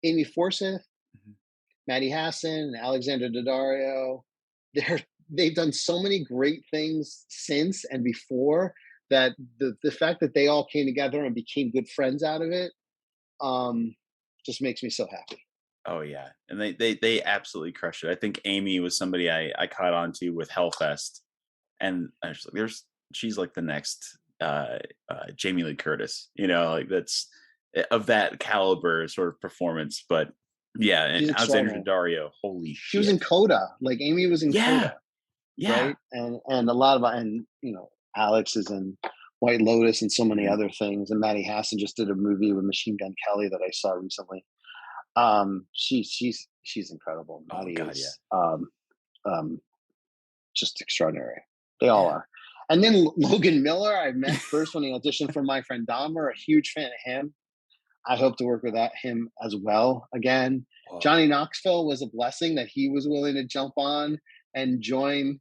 Amy Forsyth, Maddie Hassan, Alexander Daddario, they've done so many great things since and before, that the fact that they all came together and became good friends out of it just makes me so happy. Oh yeah, and they absolutely crushed it. I think Amy was somebody I caught on to with Hellfest, and I was like, she's like the next Jamie Lee Curtis, like that's of that caliber sort of performance. But yeah, and Alexandra Daddario, holy shit, she was in Coda. Like Amy was in Coda, right? And a lot of Alex is in White Lotus and so many other things. And Maddie Hassan just did a movie with Machine Gun Kelly that I saw recently. She's incredible. Oh Maddie God, yeah, is um, just extraordinary. They all yeah. are. And then Logan Miller, I met first when he auditioned for My Friend Dahmer. A huge fan of him. I hope to work with him as well again. Whoa. Johnny Knoxville was a blessing that he was willing to jump on and join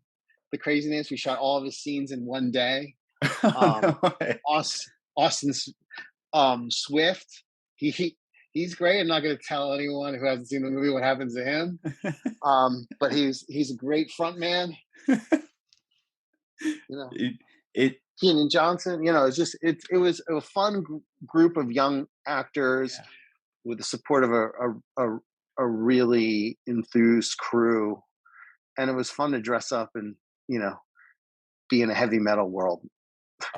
the craziness. We shot all of his scenes in one day. Oh, Um, no way. Austin Swift, he's great. I'm not going to tell anyone who hasn't seen the movie what happens to him. But he's a great front man. You know, it, it, Keenan Johnson. You know, it was a fun group of young actors yeah. with the support of a really enthused crew, and it was fun to dress up and be in a heavy metal world.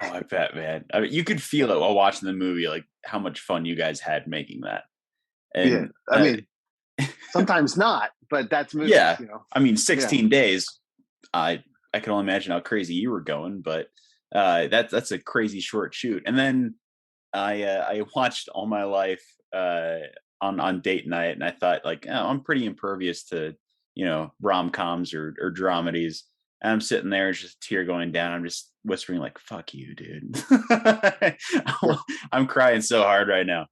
Oh, I bet, man. I mean, you could feel it while watching the movie, like how much fun you guys had making that. Yeah, And I mean, sometimes not, but that's movies, yeah, I mean, Yeah, 16 days. I can only imagine how crazy you were going, but that's a crazy short shoot. And then I watched All My Life on date night, and I thought like, oh, I'm pretty impervious to rom coms or dramedies. And I'm sitting there, just a tear going down. I'm just whispering like, "Fuck you, dude." I'm crying so hard right now.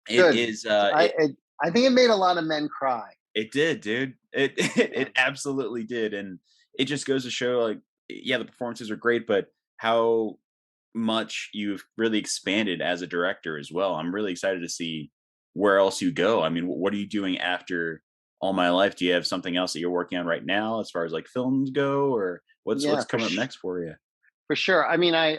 It good. is I think it made a lot of men cry. it did, dude. It Yeah, it absolutely did, and it just goes to show, like, yeah, the performances are great, but how much you've really expanded as a director as well. I'm really excited to see where else you go. I mean, what are you doing after All My Life? Do you have something else that you're working on right now, as far as like films go, or yeah, what's coming up next for you? for sure. I mean, I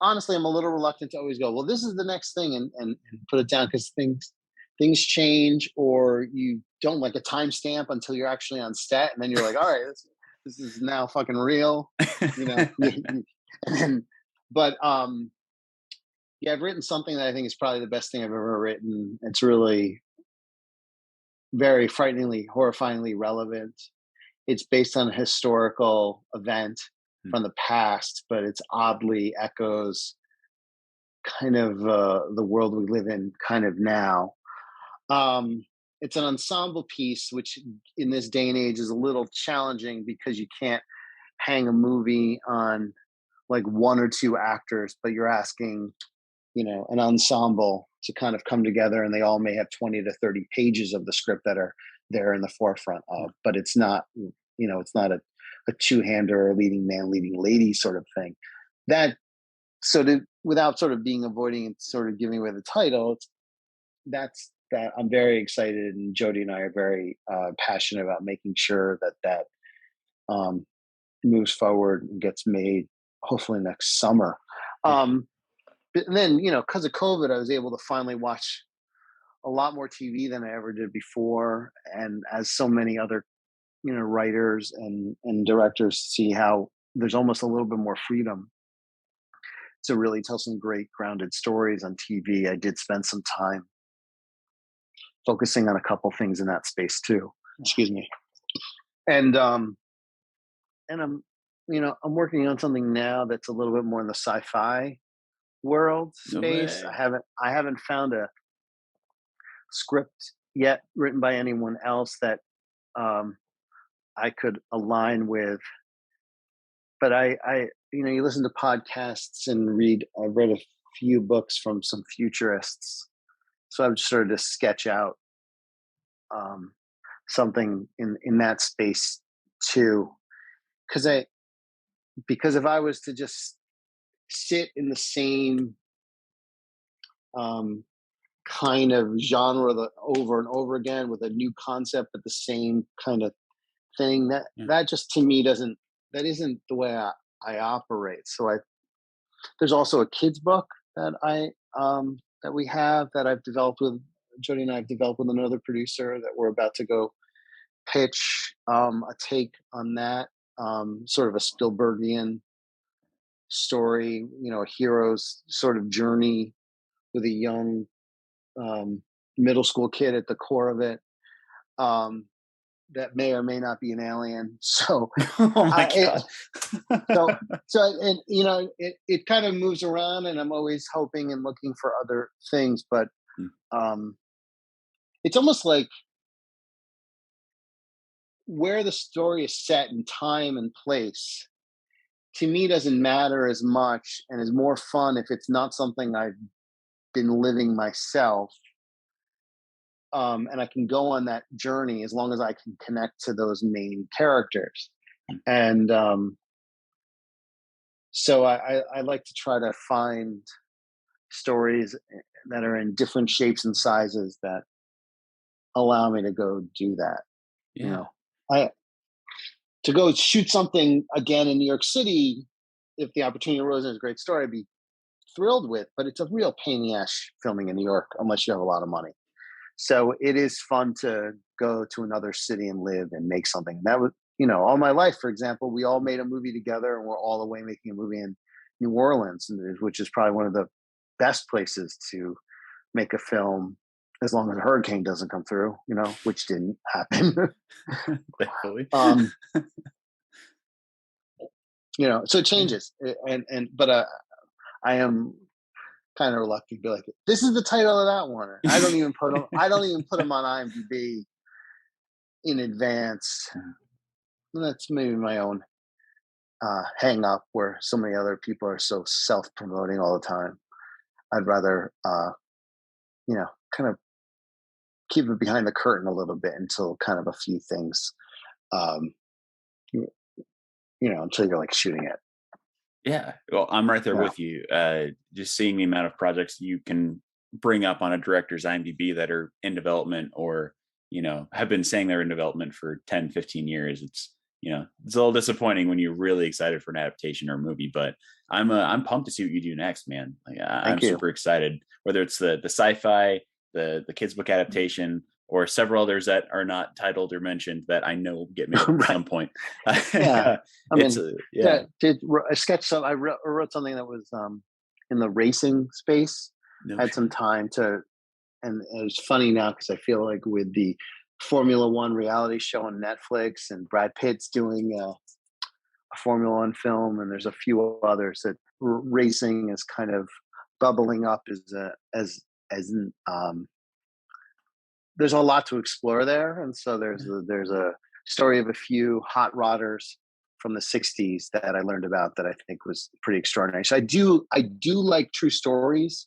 honestly, I'm a little reluctant to always go, well, this is the next thing, and put it down, because things change, or you don't like a timestamp until you're actually on set, and then you're like, all right, this is now fucking real, you know. and but yeah, I've written something that I think is probably the best thing I've ever written. It's really very frighteningly, horrifyingly relevant. It's based on a historical event from the past, but it's oddly echoes kind of the world we live in kind of now. Um, it's an ensemble piece, which in this day and age is a little challenging because you can't hang a movie on like one or two actors, but you're asking, an ensemble to kind of come together, and they all may have 20 to 30 pages of the script that are there in the forefront of, but it's not, it's not a two-hander or leading man, leading lady sort of thing. That without sort of being avoiding and sort of giving away the title, that's that I'm very excited, and Jody and I are very passionate about making sure that um, moves forward and gets made hopefully next summer. Yeah. But then, because of COVID, I was able to finally watch a lot more TV than I ever did before, and as so many other writers and directors see how there's almost a little bit more freedom to really tell some great grounded stories on TV. I did spend some time focusing on a couple things in that space too. Excuse me. And I'm working on something now that's a little bit more in the sci-fi world No space. way. I haven't found a script yet written by anyone else that um, I could align with. But you listen to podcasts and I've read a few books from some futurists. So I've started to sketch out um, something in that space too. Because if I was to just sit in the same um, kind of genre over and over again with a new concept, but the same kind of thing, Yeah. that just to me that isn't the way I operate. So there's also a kids book that we have that I've developed with Jody, and I've developed with another producer, that we're about to go pitch a take on that, sort of a Spielbergian story, a hero's sort of journey with a young middle school kid at the core of it, um, that may or may not be an alien. So, Oh my I, it, god. and it kind of moves around, and I'm always hoping and looking for other things. But Mm. um, it's almost like where the story is set in time and place to me doesn't matter as much and is more fun if it's not something I've been living myself. And I can go on that journey as long as I can connect to those main characters. And so I like to try to find stories that are in different shapes and sizes that allow me to go do that. You Yeah. know, I to go shoot something again in New York City, if the opportunity arose and it's a great story, I'd be thrilled with. But it's a real pain in the ass filming in New York unless you have a lot of money. So it is fun to go to another city and live and make something. That was, all my life, for example, we all made a movie together and we're all away making a movie in New Orleans, which is probably one of the best places to make a film as long as a hurricane doesn't come through, which didn't happen. Thankfully. um, so it Yeah. changes. But I am kind of reluctant to be like, this is the title of that one. I don't even put them. I don't even put them on IMDb in advance. That's maybe my own hang up where so many other people are so self-promoting all the time. I'd rather, kind of keep it behind the curtain a little bit until kind of a few things, um, until you're like shooting it. Yeah. Well, I'm right there Yeah. with you. Just seeing the amount of projects you can bring up on a director's IMDb that are in development or, have been saying they're in development for 10, 15 years. It's a little disappointing when you're really excited for an adaptation or a movie, but I'm pumped to see what you do next, man. Like I'm Thank you. super excited, whether it's the sci-fi, the kids book adaptation, or several others that are not titled or mentioned that I know will get made at Right. some point. Yeah. I It's mean, yeah. I sketched some. I wrote something that was in the racing space. No I had some shit. time to, and it's funny now because I feel like with the Formula One reality show on Netflix, and Brad Pitt's doing a Formula One film, and there's a few others that racing is kind of bubbling up as there's a lot to explore there, and so there's a story of a few hot rodders from the '60s that I learned about that I think was pretty extraordinary. So I do like true stories,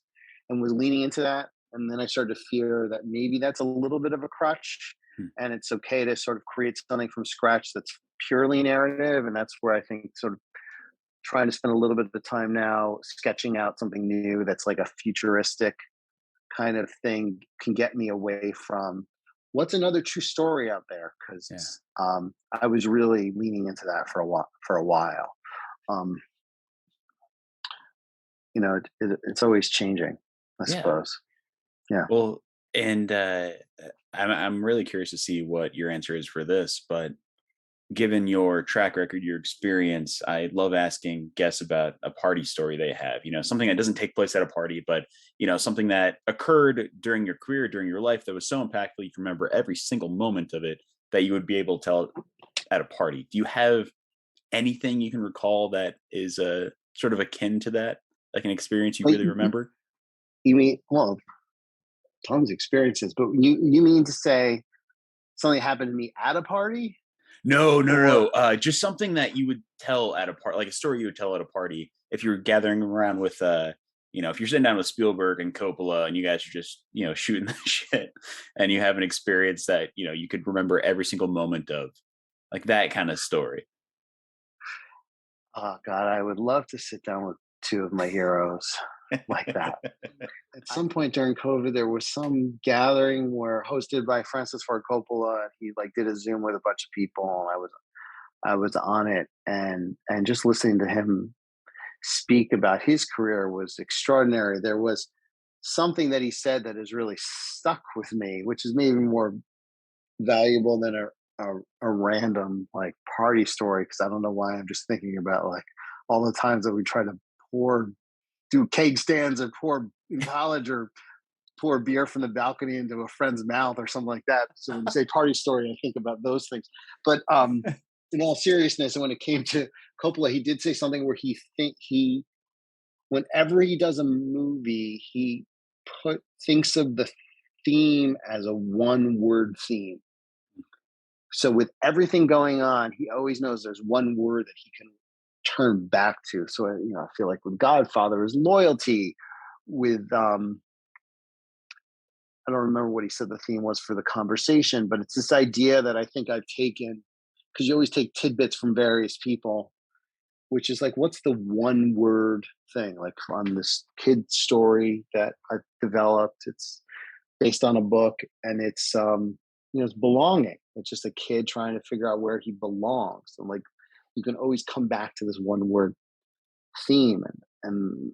and was leaning into that, and then I started to fear that maybe that's a little bit of a crutch, Hmm. and it's okay to sort of create something from scratch that's purely narrative, and that's where I think sort of trying to spend a little bit of the time now sketching out something new that's like a futuristic kind of thing can get me away from what's another true story out there, Yeah. because I was really leaning into that for a while. um, it's always changing, I Yeah. suppose. Yeah. Well, and I'm really curious to see what your answer is for this, but given your track record, your experience, I love asking guests about a party story they have. Something that doesn't take place at a party, but something that occurred during your career, during your life that was so impactful you can remember every single moment of it that you would be able to tell at a party. Do you have anything you can recall that is sort of akin to that, like an experience you Well, really remember? you mean, well, tons of experiences, but you mean to say something happened to me at a party? No, no, no, no. Or Just something that you would tell at a party, like a story you would tell at a party if you're gathering around with, if you're sitting down with Spielberg and Coppola and you guys are just, shooting the shit and you have an experience that, you could remember every single moment of, like that kind of story. oh god, I would love to sit down with two of my heroes like that. At some point during COVID, there was some gathering where hosted by Francis Ford Coppola. He like did a Zoom with a bunch of people, and I was on it, and just listening to him speak about his career was extraordinary. There was something that he said that has really stuck with me, which is maybe more valuable than a random like party story, because I don't know why I'm just thinking about like all the times that we try to pour do keg stands and pour in college, or pour beer from the balcony into a friend's mouth or something like that. So when you say party story, I think about those things. But in all seriousness, and when it came to Coppola, he did say something where whenever he does a movie, he thinks of the theme as a one word theme. So with everything going on, he always knows there's one word that he can turn back to. So I feel like with Godfather is loyalty. With I don't remember what he said the theme was for the conversation, but it's this idea that I think I've taken, because you always take tidbits from various people, which is like, what's the one word thing? Like on this kid story that I've developed, it's based on a book, and it's belonging. It's just a kid trying to figure out where he belongs. And like, you can always come back to this one word theme. And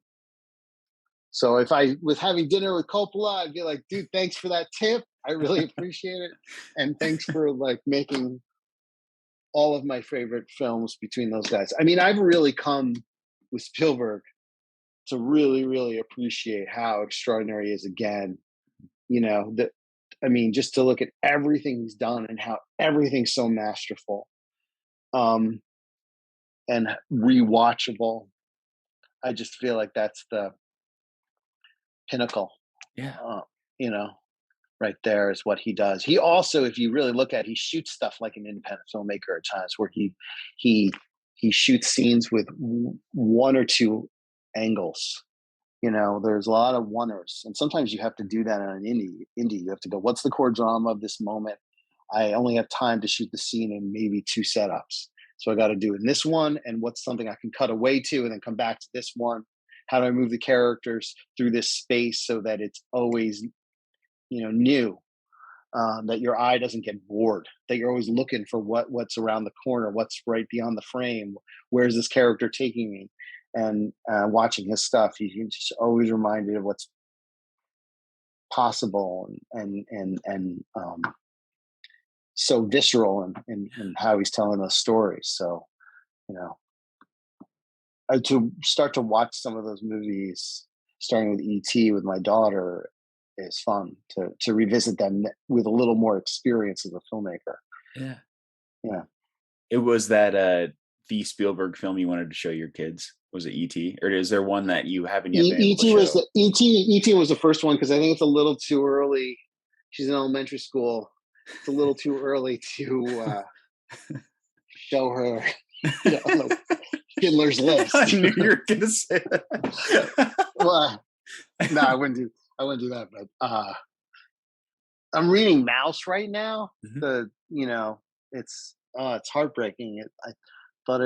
so if I was having dinner with Coppola, I'd be like, dude, thanks for that tip. I really appreciate it. And thanks for like making all of my favorite films between those guys. I mean, I've really come with Spielberg to really, really appreciate how extraordinary he is again. Just to look at everything he's done and how everything's so masterful, and rewatchable. I just feel like that's the pinnacle. Yeah. Right there is what he does. He also, if you really look at it, he shoots stuff like an independent filmmaker at times, where he shoots scenes with one or two angles. There's a lot of oneers, and sometimes you have to do that on an indie. You have to go, what's the core drama of this moment? I only have time to shoot the scene in maybe two setups, so I got to do it in this one. And what's something I can cut away to and then come back to this one? How do I move the characters through this space so that it's always new, that your eye doesn't get bored, that you're always looking for what's around the corner, what's right beyond the frame, where's this character taking me? And watching his stuff, you're just always reminded of what's possible, and so visceral and how he's telling those stories. So, to start to watch some of those movies, starting with E.T. with my daughter, is fun to revisit them with a little more experience as a filmmaker. Yeah. Yeah. It was that the Spielberg film you wanted to show your kids? Was it E.T.? Or is there one that you haven't yet been able to show? E.T. was the first one, because I think it's a little too early. She's in elementary school. It's a little too early to show her Schindler's List. I knew you were gonna say that. Well, no, I wouldn't do that. But I'm reading Mouse right now. Mm-hmm. It's heartbreaking. I thought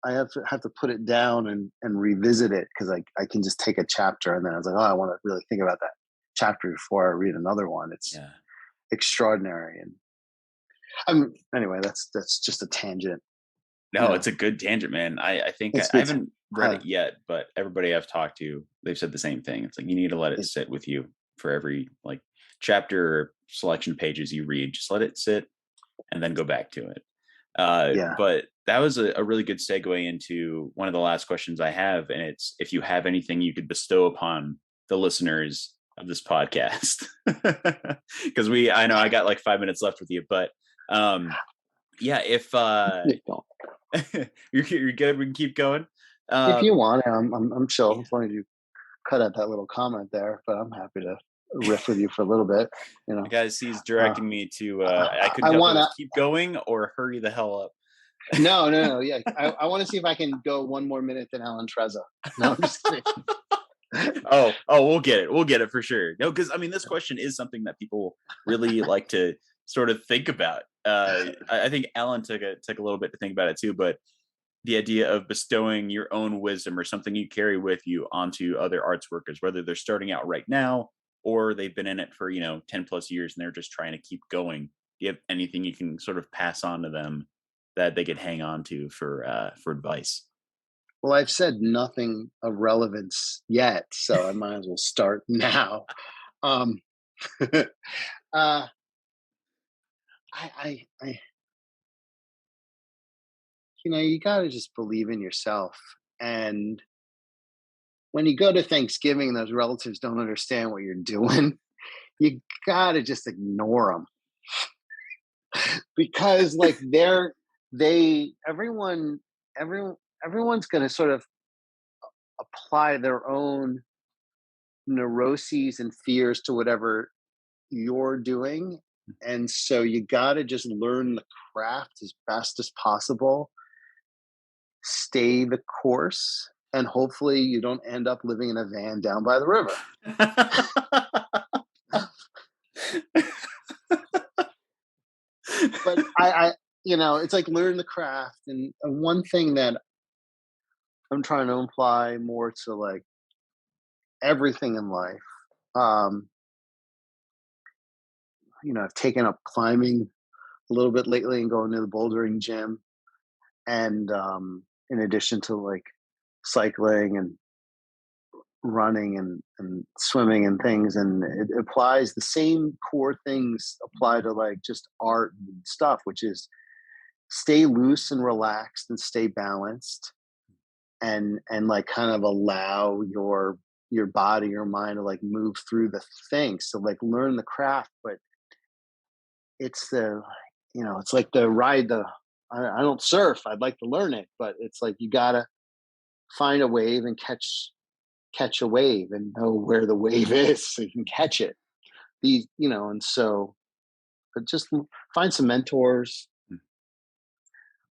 I have to put it down and revisit it, because I can just take a chapter and then I was like, oh, I want to really think about that chapter before I read another one. It's extraordinary. And anyway, that's just a tangent. No, it's a good tangent, man. I think I haven't read it yet, but everybody I've talked to, they've said the same thing. It's like, you need to let it sit with you for every like chapter or selection pages you read. Just let it sit and then go back to it. But that was a really good segue into one of the last questions I have. And it's, if you have anything you could bestow upon the listeners of this podcast, because I know I got like 5 minutes left with you, but if you're good, we can keep going. If you want, I'm chill. As long as you cut out that little comment there, but I'm happy to riff with you for a little bit. Guys, he's directing me to. I couldn't tell if it was keep going or hurry the hell up. No. Yeah, I want to see if I can go one more minute than Alan Trezza. No, I'm just kidding. Oh, we'll get it. We'll get it for sure. No, because I mean, this question is something that people really like to sort of think about. I think Alan took a little bit to think about it too, but the idea of bestowing your own wisdom or something you carry with you onto other arts workers, whether they're starting out right now or they've been in it for 10 plus years and they're just trying to keep going. Do you have anything you can sort of pass on to them that they could hang on to for advice? Well, I've said nothing of relevance yet, so I might as well start now. I you got to just believe in yourself. And when you go to Thanksgiving, those relatives don't understand what you're doing. You got to just ignore them, because like everyone's going to sort of apply their own neuroses and fears to whatever you're doing. And so you got to just learn the craft as best as possible, stay the course, and hopefully you don't end up living in a van down by the river. But it's like learn the craft. And one thing that I'm trying to imply more to like everything in life, um, I've taken up climbing a little bit lately and going to the bouldering gym. And in addition to like cycling and running and swimming and things, and it applies the same core things apply to like just art and stuff, which is stay loose and relaxed and stay balanced, and like kind of allow your body, your mind to like move through the things. So like learn the craft, but it's it's like the ride the I don't surf. I'd like to learn it, but it's like you gotta find a wave and catch a wave and know where the wave is so you can catch it. And so, but just find some mentors.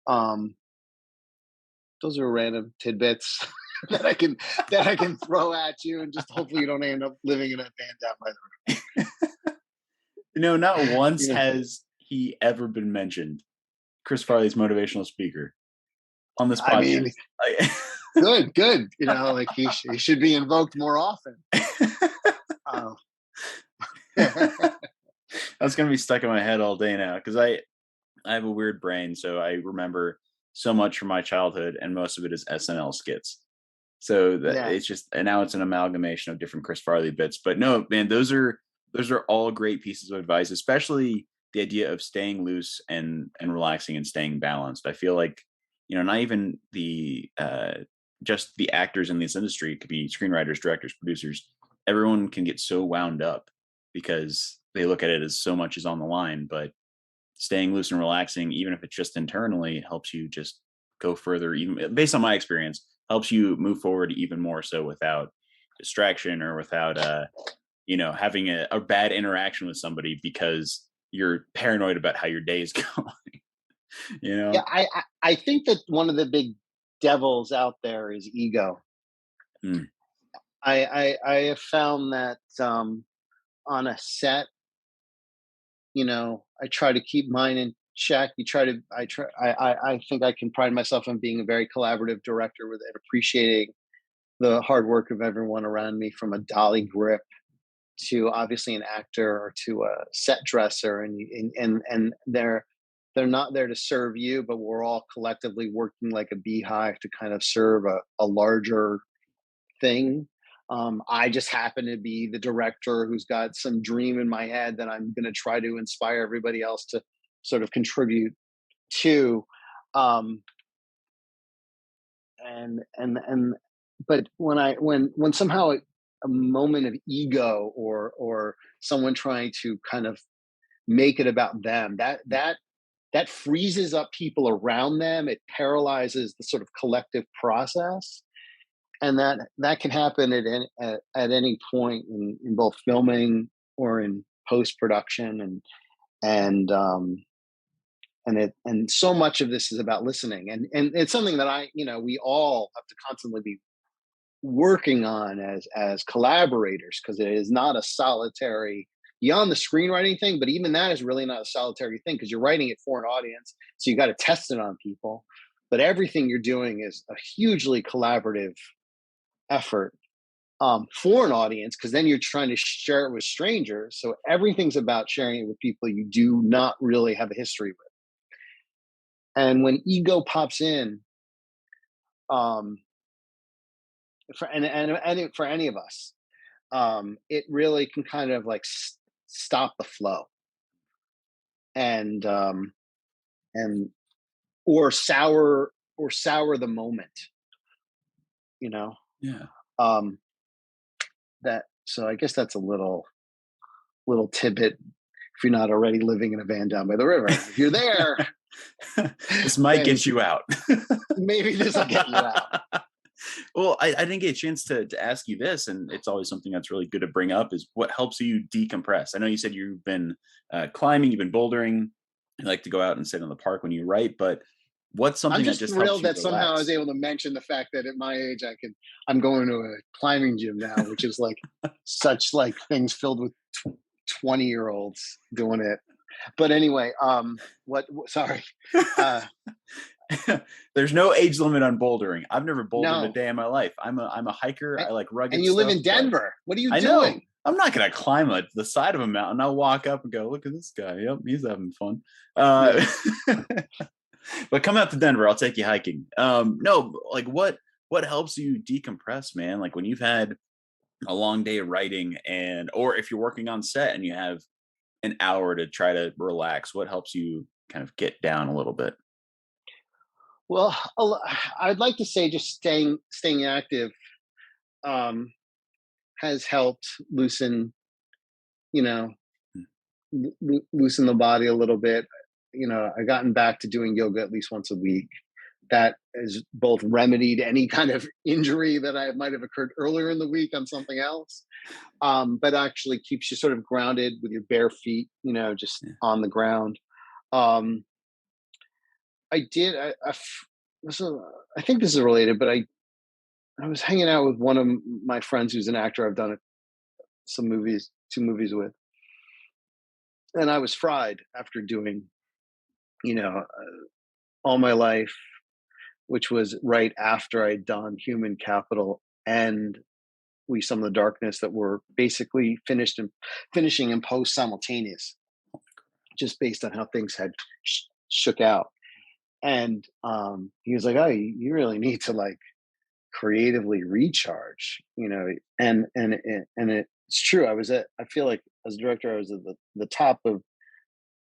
Um, those are random tidbits that I can throw at you, and just hopefully you don't end up living in a van down by the river. No, not once has he ever been mentioned. Chris Farley's motivational speaker on this podcast. I mean, good. Like he should be invoked more often. That's gonna be stuck in my head all day now because I have a weird brain, so I remember so much from my childhood, and most of it is SNL skits. So that it's just, and now it's an amalgamation of different Chris Farley bits. But no, man, those are all great pieces of advice, especially the idea of staying loose and relaxing and staying balanced. I feel like, not even the just the actors in this industry, it could be screenwriters, directors, producers. Everyone can get so wound up because they look at it as so much is on the line. But staying loose and relaxing, even if it's just internally, helps you just go further. Even based on my experience, helps you move forward even more so without distraction or without having a bad interaction with somebody because you're paranoid about how your day is going. Yeah, I think that one of the big devils out there is ego. I have found that on a set, I try to keep mine in check. I think I can pride myself on being a very collaborative director and appreciating the hard work of everyone around me, from a dolly grip to obviously an actor or to a set dresser, and they're not there to serve you, but we're all collectively working like a beehive to kind of serve a larger thing. I just happen to be the director who's got some dream in my head that I'm going to try to inspire everybody else to sort of contribute to. But when somehow a moment of ego or someone trying to kind of make it about them, that freezes up people around them. It paralyzes the sort of collective process, and that can happen at any point in both filming or in post production, and so much of this is about listening, and it's something that we all have to constantly be working on as collaborators, because it is not a solitary, beyond the screenwriting thing, but even that is really not a solitary thing, because you're writing it for an audience, so you got to test it on people. But everything you're doing is a hugely collaborative effort for an audience, because then you're trying to share it with strangers. So everything's about sharing it with people you do not really have a history with. And when ego pops in, for any of us, it really can kind of like stop the flow, and or sour the moment, Yeah. That, so I guess that's a little tidbit. If you're not already living in a van down by the river, if you're there, this might get you out. Maybe this will get you out. Well, I didn't get a chance to ask you this, and it's always something that's really good to bring up is what helps you decompress. I know you said you've been climbing, you've been bouldering, you like to go out and sit in the park when you write, but what's I'm something that just just helps thrilled you that somehow I was relax? able to mention the fact that at my age I'm going to a climbing gym now, which is like such like things filled with 20-year-olds doing it. But anyway, sorry. Uh There's no age limit on bouldering. I've never bouldered a no. day in my life. I'm a hiker. And, I like and rugged you live stuff, in but Denver. What are you I know doing? I'm not gonna climb the side of a mountain. I'll walk up and go, look at this guy. Yep, he's having fun. Yeah. But come out to Denver, I'll take you hiking. No, like what helps you decompress, man? Like when you've had a long day of writing, and or if you're working on set and you have an hour to try to relax, what helps you kind of get down a little bit? Well, I'd like to say just staying active um has helped loosen, you know, Mm, loosen the body a little bit. You know, I gotten back to doing yoga at least once a week. That has both remedied any kind of injury that I might have occurred earlier in the week on something else, but actually keeps you sort of grounded with your bare feet, you know, just yeah. on the ground. Um, I did. This is- I think this is related, but I was hanging out with one of my friends who's an actor. I've done some movies, 2 movies with, and I was fried after doing, you know, all my life, which was right after I'd done Human Capital and We Some of the Darkness, that were basically finishing in post simultaneous, just based on how things had shook out. And he was like, "Oh, you really need to like creatively recharge," you know. And it's true. I feel like as a director, I was at the top of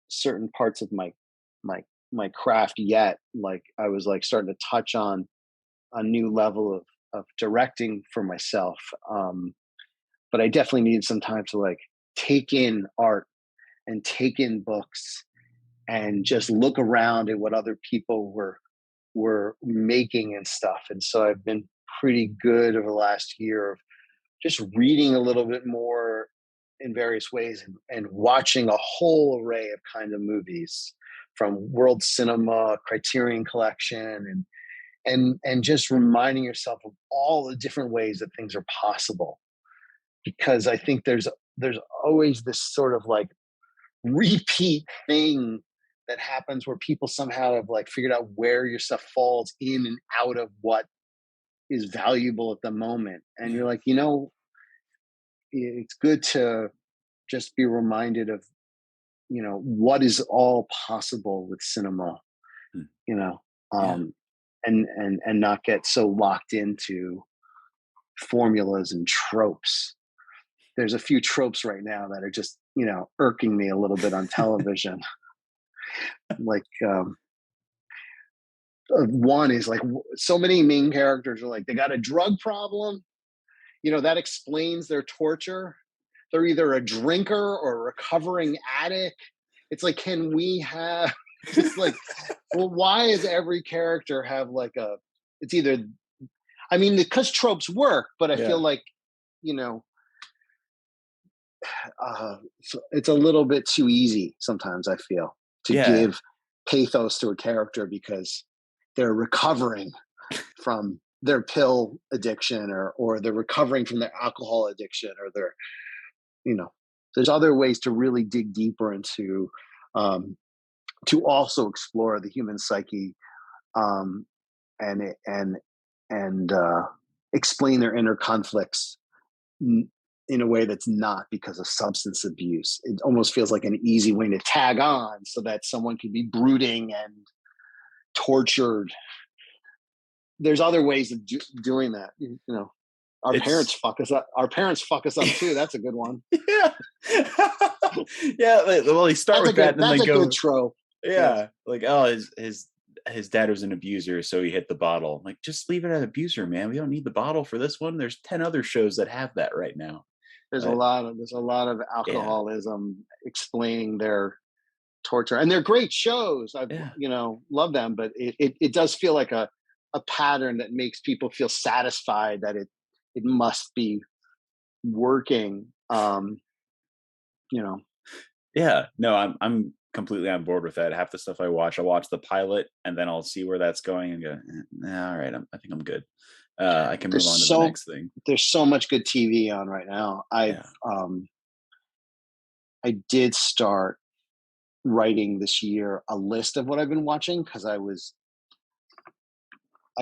certain parts of my my craft yet. Like I was like starting to touch on a new level of directing for myself. But I definitely needed some time to like take in art and take in books and just look around at what other people were making and stuff. And so I've been pretty good over the last year of just reading a little bit more in various ways, and watching a whole array of kind of movies from world cinema, Criterion Collection, and just reminding yourself of all the different ways that things are possible. Because I think there's always this sort of like repeat thing that happens where people somehow have like figured out where your stuff falls in and out of what is valuable at the moment. And Yeah. you're like, you know, it's good to just be reminded of, you know, what is all possible with cinema, Mm, you know, yeah. um, and not get so locked into formulas and tropes. There's a few tropes right now that are just, you know, irking me a little bit on television. Like one is like so many main characters are like they got a drug problem, you know, that explains their torture. They're either a drinker or a recovering addict. It's like, can we have just like, well, why is every character have like a, it's either, I mean, because tropes work, but I feel Yeah. like, you know, so it's a little bit too easy sometimes, I feel, to Yeah. give pathos to a character because they're recovering from their pill addiction, or they're recovering from their alcohol addiction, or they're, you know, there's other ways to really dig deeper into, um, to also explore the human psyche, um, and explain their inner conflicts in a way that's not because of substance abuse. It almost feels like an easy way to tag on so that someone can be brooding and tortured. There's other ways of doing that. You know, our parents It's fuck us up. Our parents fuck us up too. That's a good one. yeah. Yeah, well, they start That's a with that good. and then That's they a good go, trope. Yes. yeah, like, oh, his dad was an abuser, so he hit the bottle. Like, just leave it at abuser, man. We don't need the bottle for this one. There's 10 other shows that have that right now. But There's a lot of yeah, alcoholism explaining their torture, and they're great shows. I've, yeah, you know, love them, but it does feel like a a pattern that makes people feel satisfied that it must be working. You know, Yeah, no, I'm completely on board with that. Half the stuff I'll watch the pilot, and then I'll see where that's going and go, nah, all right, I think I'm good. I can move there's on to the so next thing. there's so much good TV on right now. Yeah. I did start writing this year a list of what I've been watching because I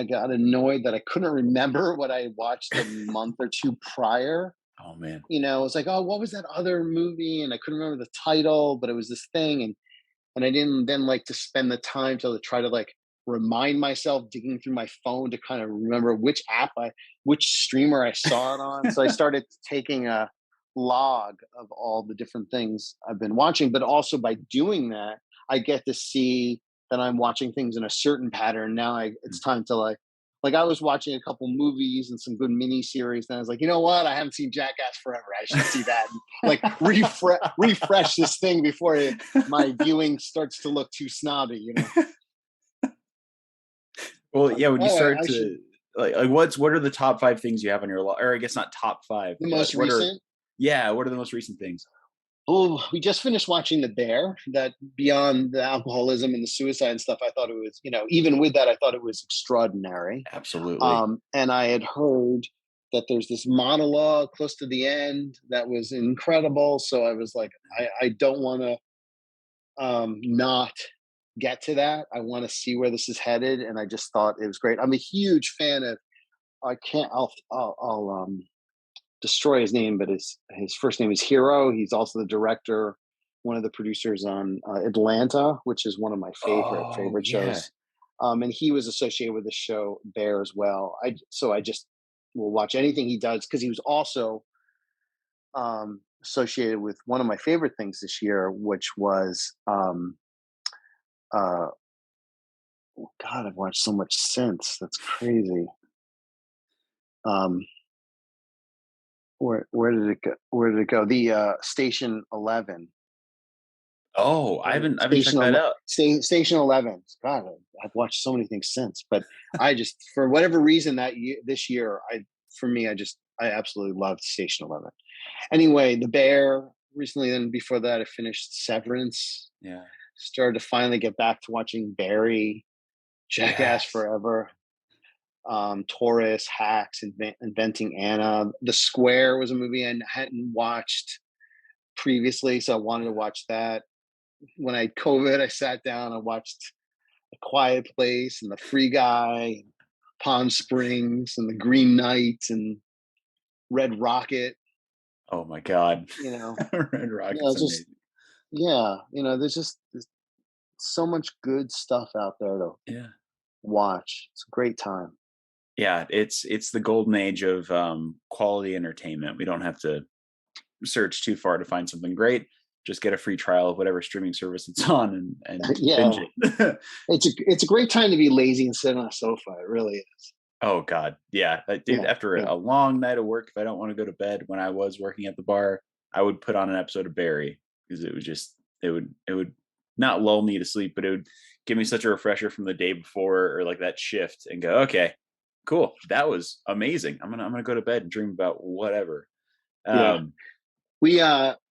got annoyed that I couldn't remember what I watched the month or two prior. Oh man. It was like, oh, what was that other movie? And I couldn't remember the title, but it was this thing. And I didn't then like to spend the time to try to like remind myself digging through my phone to kind of remember which streamer I saw it on. So I started taking a log of all the different things I've been watching, but also by doing that, I get to see that I'm watching things in a certain pattern. Now it's time to like I was watching a couple movies and some good mini series, and I was like, you know what? I haven't seen Jackass forever. I should see that. And like refresh this thing before my viewing starts to look too snobby. Well, Like, yeah, when you oh, start I should. to what are the top 5 things you have on your or I guess not top 5, The but most recent. what are the most recent things? Oh, we just finished watching The Bear. That beyond the alcoholism and the suicide and stuff, I thought it was, even with that, I thought it was extraordinary. Absolutely. And I had heard that there's this monologue close to the end that was incredible. So I was like, I don't want to not get to that. I want to see where this is headed, and I just thought it was great. I'm a huge fan of. I can't. I'll destroy his name, but his first name is Hero. He's also the director, one of the producers on Atlanta, which is one of my Oh, favorite yeah. shows. And he was associated with the show Bear as well. I just will watch anything he does because he was also associated with one of my favorite things this year, which was uh, God. I've watched so much since. That's crazy. Um, where did it go? Where did it go? The Station 11. Oh, I haven't checked that out. Station 11. God, I've watched so many things since, but I just for whatever reason this year, I absolutely loved Station 11. Anyway, The Bear recently. Then before that, I finished Severance. Yeah. Started to finally get back to watching Barry, Jackass Yes. Forever, Taurus, Hacks, Inventing Anna. The Square was a movie I hadn't watched previously, so I wanted to watch that. When I had COVID, I sat down and watched A Quiet Place and The Free Guy, Palm Springs, and The Green Knight and Red Rocket. Oh my god. You know, Red Rocket's just amazing. there's so much good stuff out there to Yeah. watch. It's a great time. Yeah, it's the golden age of quality entertainment. We don't have to search too far to find something great. Just get a free trial of whatever streaming service it's on and binge Yeah, it. it's a great time to be lazy and sit on a sofa. It really is. Oh god, yeah, dude. Yeah, After yeah, a long night of work, if I don't want to go to bed, when I was working at the bar, I would put on an episode of Barry because it would not lull me to sleep, but it would give me such a refresher from the day before or like that shift, and go, okay, cool, that was amazing. I'm gonna go to bed and dream about whatever. yeah. Um,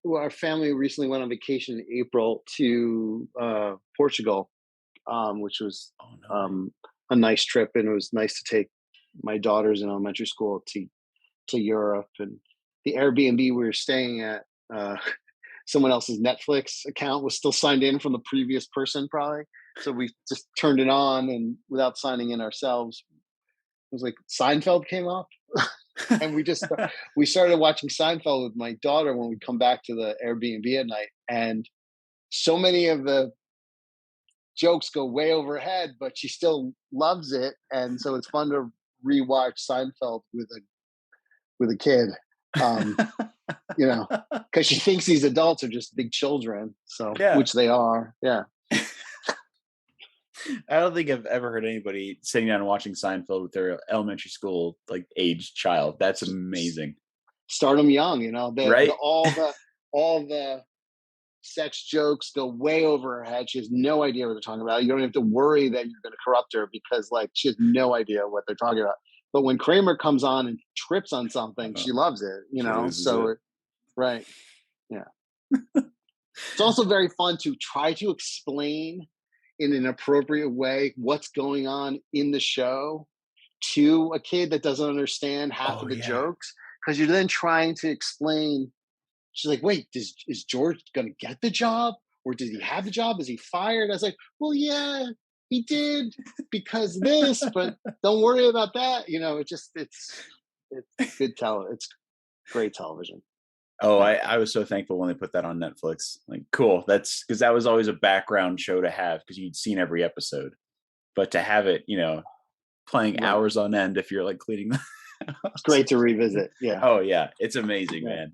Our family recently went on vacation in April to Portugal, which was oh no way. um, a nice trip, and it was nice to take my daughters in elementary school to Europe. And the Airbnb we were staying at, someone else's Netflix account was still signed in from the previous person, probably. So we just turned it on, and without signing in ourselves, it was like Seinfeld came up. And we started watching Seinfeld with my daughter when we come back to the Airbnb at night, and so many of the jokes go way overhead, but she still loves it, and so it's fun to rewatch Seinfeld with a kid, um, because she thinks these adults are just big children, so Yeah, which they are. Yeah, I don't think I've ever heard anybody sitting down and watching Seinfeld with their elementary school like aged child. That's amazing, start them young. The right? all the sex jokes go way over her head. She has no idea what they're talking about. You don't have to worry that you're going to corrupt her because like she has no idea what they're talking about. But when Kramer comes on and trips on something, she loves it, you She know? loses it. So, right. Yeah. It's also very fun to try to explain in an appropriate way what's going on in the show to a kid that doesn't understand half Oh of the yeah. jokes because you're then trying to explain. She's like, wait, is George going to get the job? Or did he have the job? Is he fired? I was like, well, yeah, he did because this, but don't worry about that. You know, it's good it's great television. Oh, Yeah. I was so thankful when they put that on Netflix. Like, cool. That's because that was always a background show to have because you'd seen every episode. But to have it, playing Right. hours on end if you're like cleaning the It's house. great to revisit. Yeah. Oh yeah, it's amazing, Yeah. man.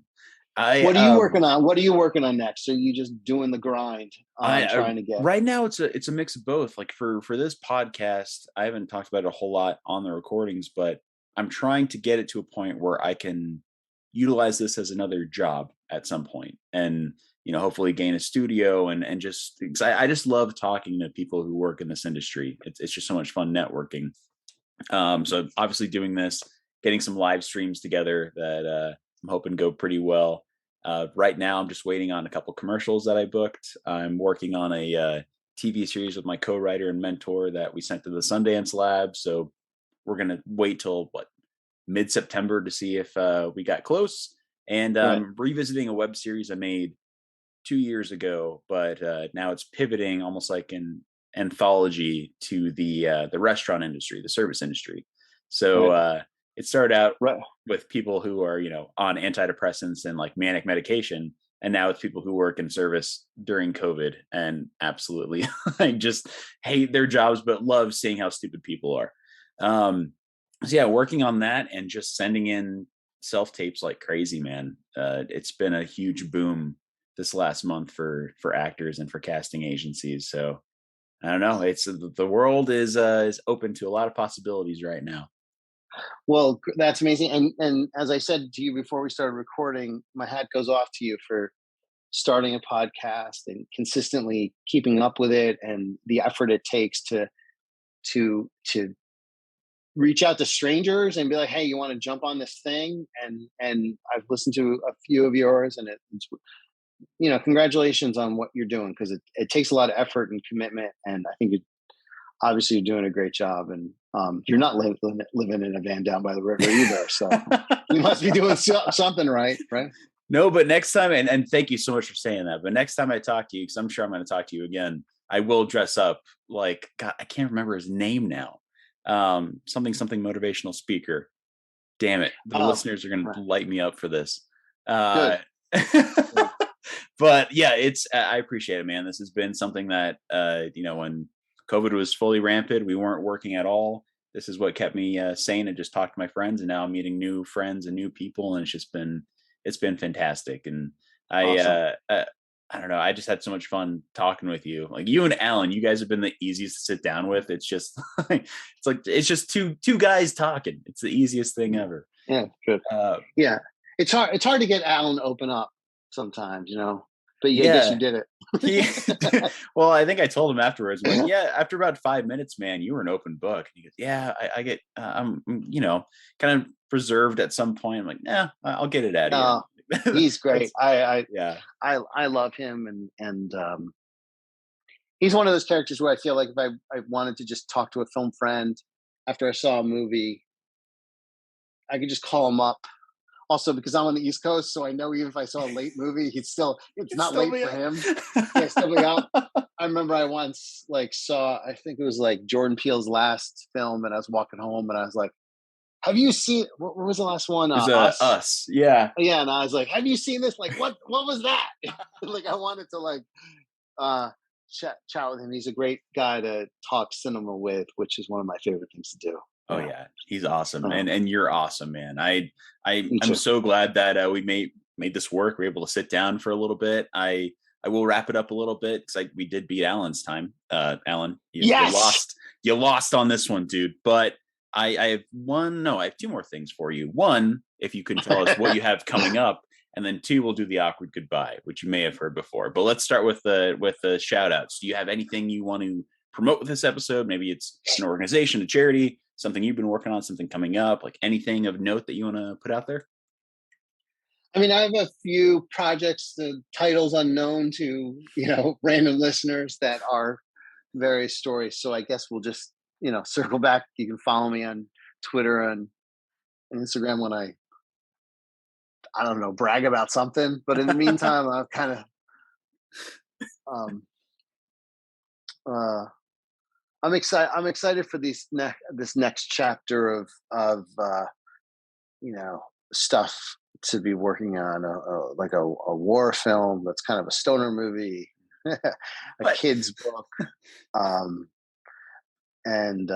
What are you working on? What are you working on next? Are you just doing the grind on I trying to get? right now it's a mix of both. Like for this podcast, I haven't talked about it a whole lot on the recordings, but I'm trying to get it to a point where I can utilize this as another job at some point, and hopefully gain a studio and just because I just love talking to people who work in this industry. It's just so much fun networking. So obviously doing this, getting some live streams together that I'm hoping go pretty well. Right now, I'm just waiting on a couple commercials that I booked. I'm working on a TV series with my co-writer and mentor that we sent to the Sundance Lab. So we're gonna wait till mid-September to see if we got close. And Right. revisiting a web series I made 2 years ago, but now it's pivoting almost like an anthology to the restaurant industry, the service industry. So Right. it started out Right. with people who are on antidepressants and like manic medication, and now it's people who work in service during COVID and absolutely like just hate their jobs but love seeing how stupid people are. So yeah, working on that and just sending in self tapes like crazy, man. It's been a huge boom this last month for actors and for casting agencies. So I don't know. It's the world is open to a lot of possibilities right now. Well, that's amazing. And as I said to you before we started recording, my hat goes off to you for starting a podcast and consistently keeping up with it and the effort it takes to reach out to strangers and be like, hey, you want to jump on this thing? And I've listened to a few of yours, and it's congratulations on what you're doing because it takes a lot of effort and commitment, and I think obviously you're doing a great job, and you're not living in a van down by the river either, so you must be doing something right. No, but next time, and thank you so much for saying that, but next time I talk to you, because I'm sure I'm going to talk to you again, I will dress up like, God, I can't remember his name now. Something motivational speaker. Damn it. The listeners are going to light me up for this. Good. But yeah, I appreciate it, man. This has been something that, when COVID was fully rampant, we weren't working at all. This is what kept me sane and just talk to my friends. And now I'm meeting new friends and new people. And it's been fantastic. And Awesome. I don't know. I just had so much fun talking with you. Like you and Alan, you guys have been the easiest to sit down with. It's just it's just two guys talking. It's the easiest thing ever. Yeah, good. Yeah, it's hard to get Alan to open up sometimes, but yeah, I guess you did it. Well, I think I told him afterwards, like, yeah, after about 5 minutes, man, you were an open book. And he goes, yeah, I get, I'm, kind of reserved at some point. I'm like, nah, I'll get it out of you. He's great. I love him. And he's one of those characters where I feel like if I wanted to just talk to a film friend after I saw a movie, I could just call him up. Also, because I'm on the East Coast, so I know even if I saw a late movie, it's not late for him. Yeah, still be out. I remember I once saw, I think it was Jordan Peele's last film, and I was walking home, and I was like, "Have you seen what was the last one? Us." Us, yeah, yeah. And I was like, "Have you seen this? What was that?" I wanted to chat with him. He's a great guy to talk cinema with, which is one of my favorite things to do. Oh yeah, he's awesome, and you're awesome, man. I'm so glad that we made this work. We're able to sit down for a little bit. I will wrap it up a little bit because we did beat Alan's time. Alan, you lost on this one, dude. But I have two more things for you. One, if you can tell us what you have coming up, and then 2 we'll do the awkward goodbye, which you may have heard before. But let's start with the shout outs. Do you have anything you want to promote with this episode? Maybe it's an organization, a charity, something you've been working on, something coming up, like anything of note that you want to put out there? I mean, I have a few projects, the titles unknown to, random listeners, that are various stories. So I guess we'll just, circle back. You can follow me on Twitter and Instagram when I don't know, brag about something. But in the meantime, I've kind of, um, uh, I'm excited. I'm excited for this next chapter of stuff to be working on, like a war film that's kind of a stoner movie, a But kid's book, um, and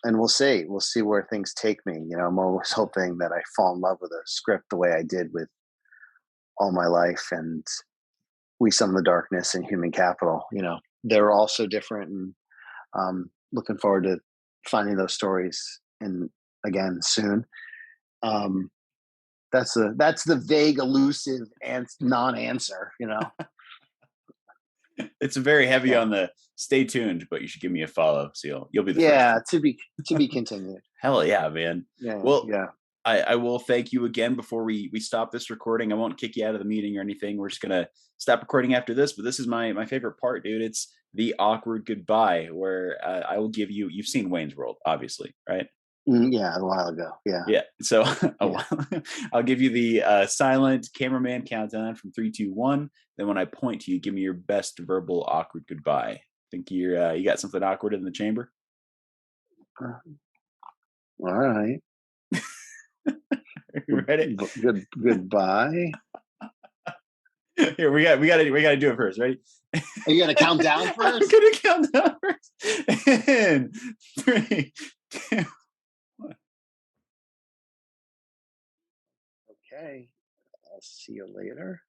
and we'll see where things take me. I'm always hoping that I fall in love with a script the way I did with All My Life and We Some of the Darkness and Human Capital. They're all so different, and looking forward to finding those stories in again soon. Um, that's the vague, elusive, and non-answer. it's very heavy Yeah, on the stay tuned, but you should give me a follow, so you'll be the first. yeah. To be continued. Hell yeah, man. Yeah, Well, yeah. I will thank you again before we stop this recording. I won't kick you out of the meeting or anything. We're just gonna stop recording after this. But this is my favorite part, dude. It's the awkward goodbye, where I will give you. You've seen Wayne's World, obviously, right? Yeah, a while ago. Yeah, Yeah. So yeah. I'll give you the silent cameraman countdown from 3, 2, 1. Then when I point to you, give me your best verbal awkward goodbye. Think you got something awkward in the chamber? Uh, all right. You ready? Goodbye. Here we gotta do it first. Ready? Are you gonna count down I'm first? gonna count down first. In 3, 2. Okay. I'll see you later.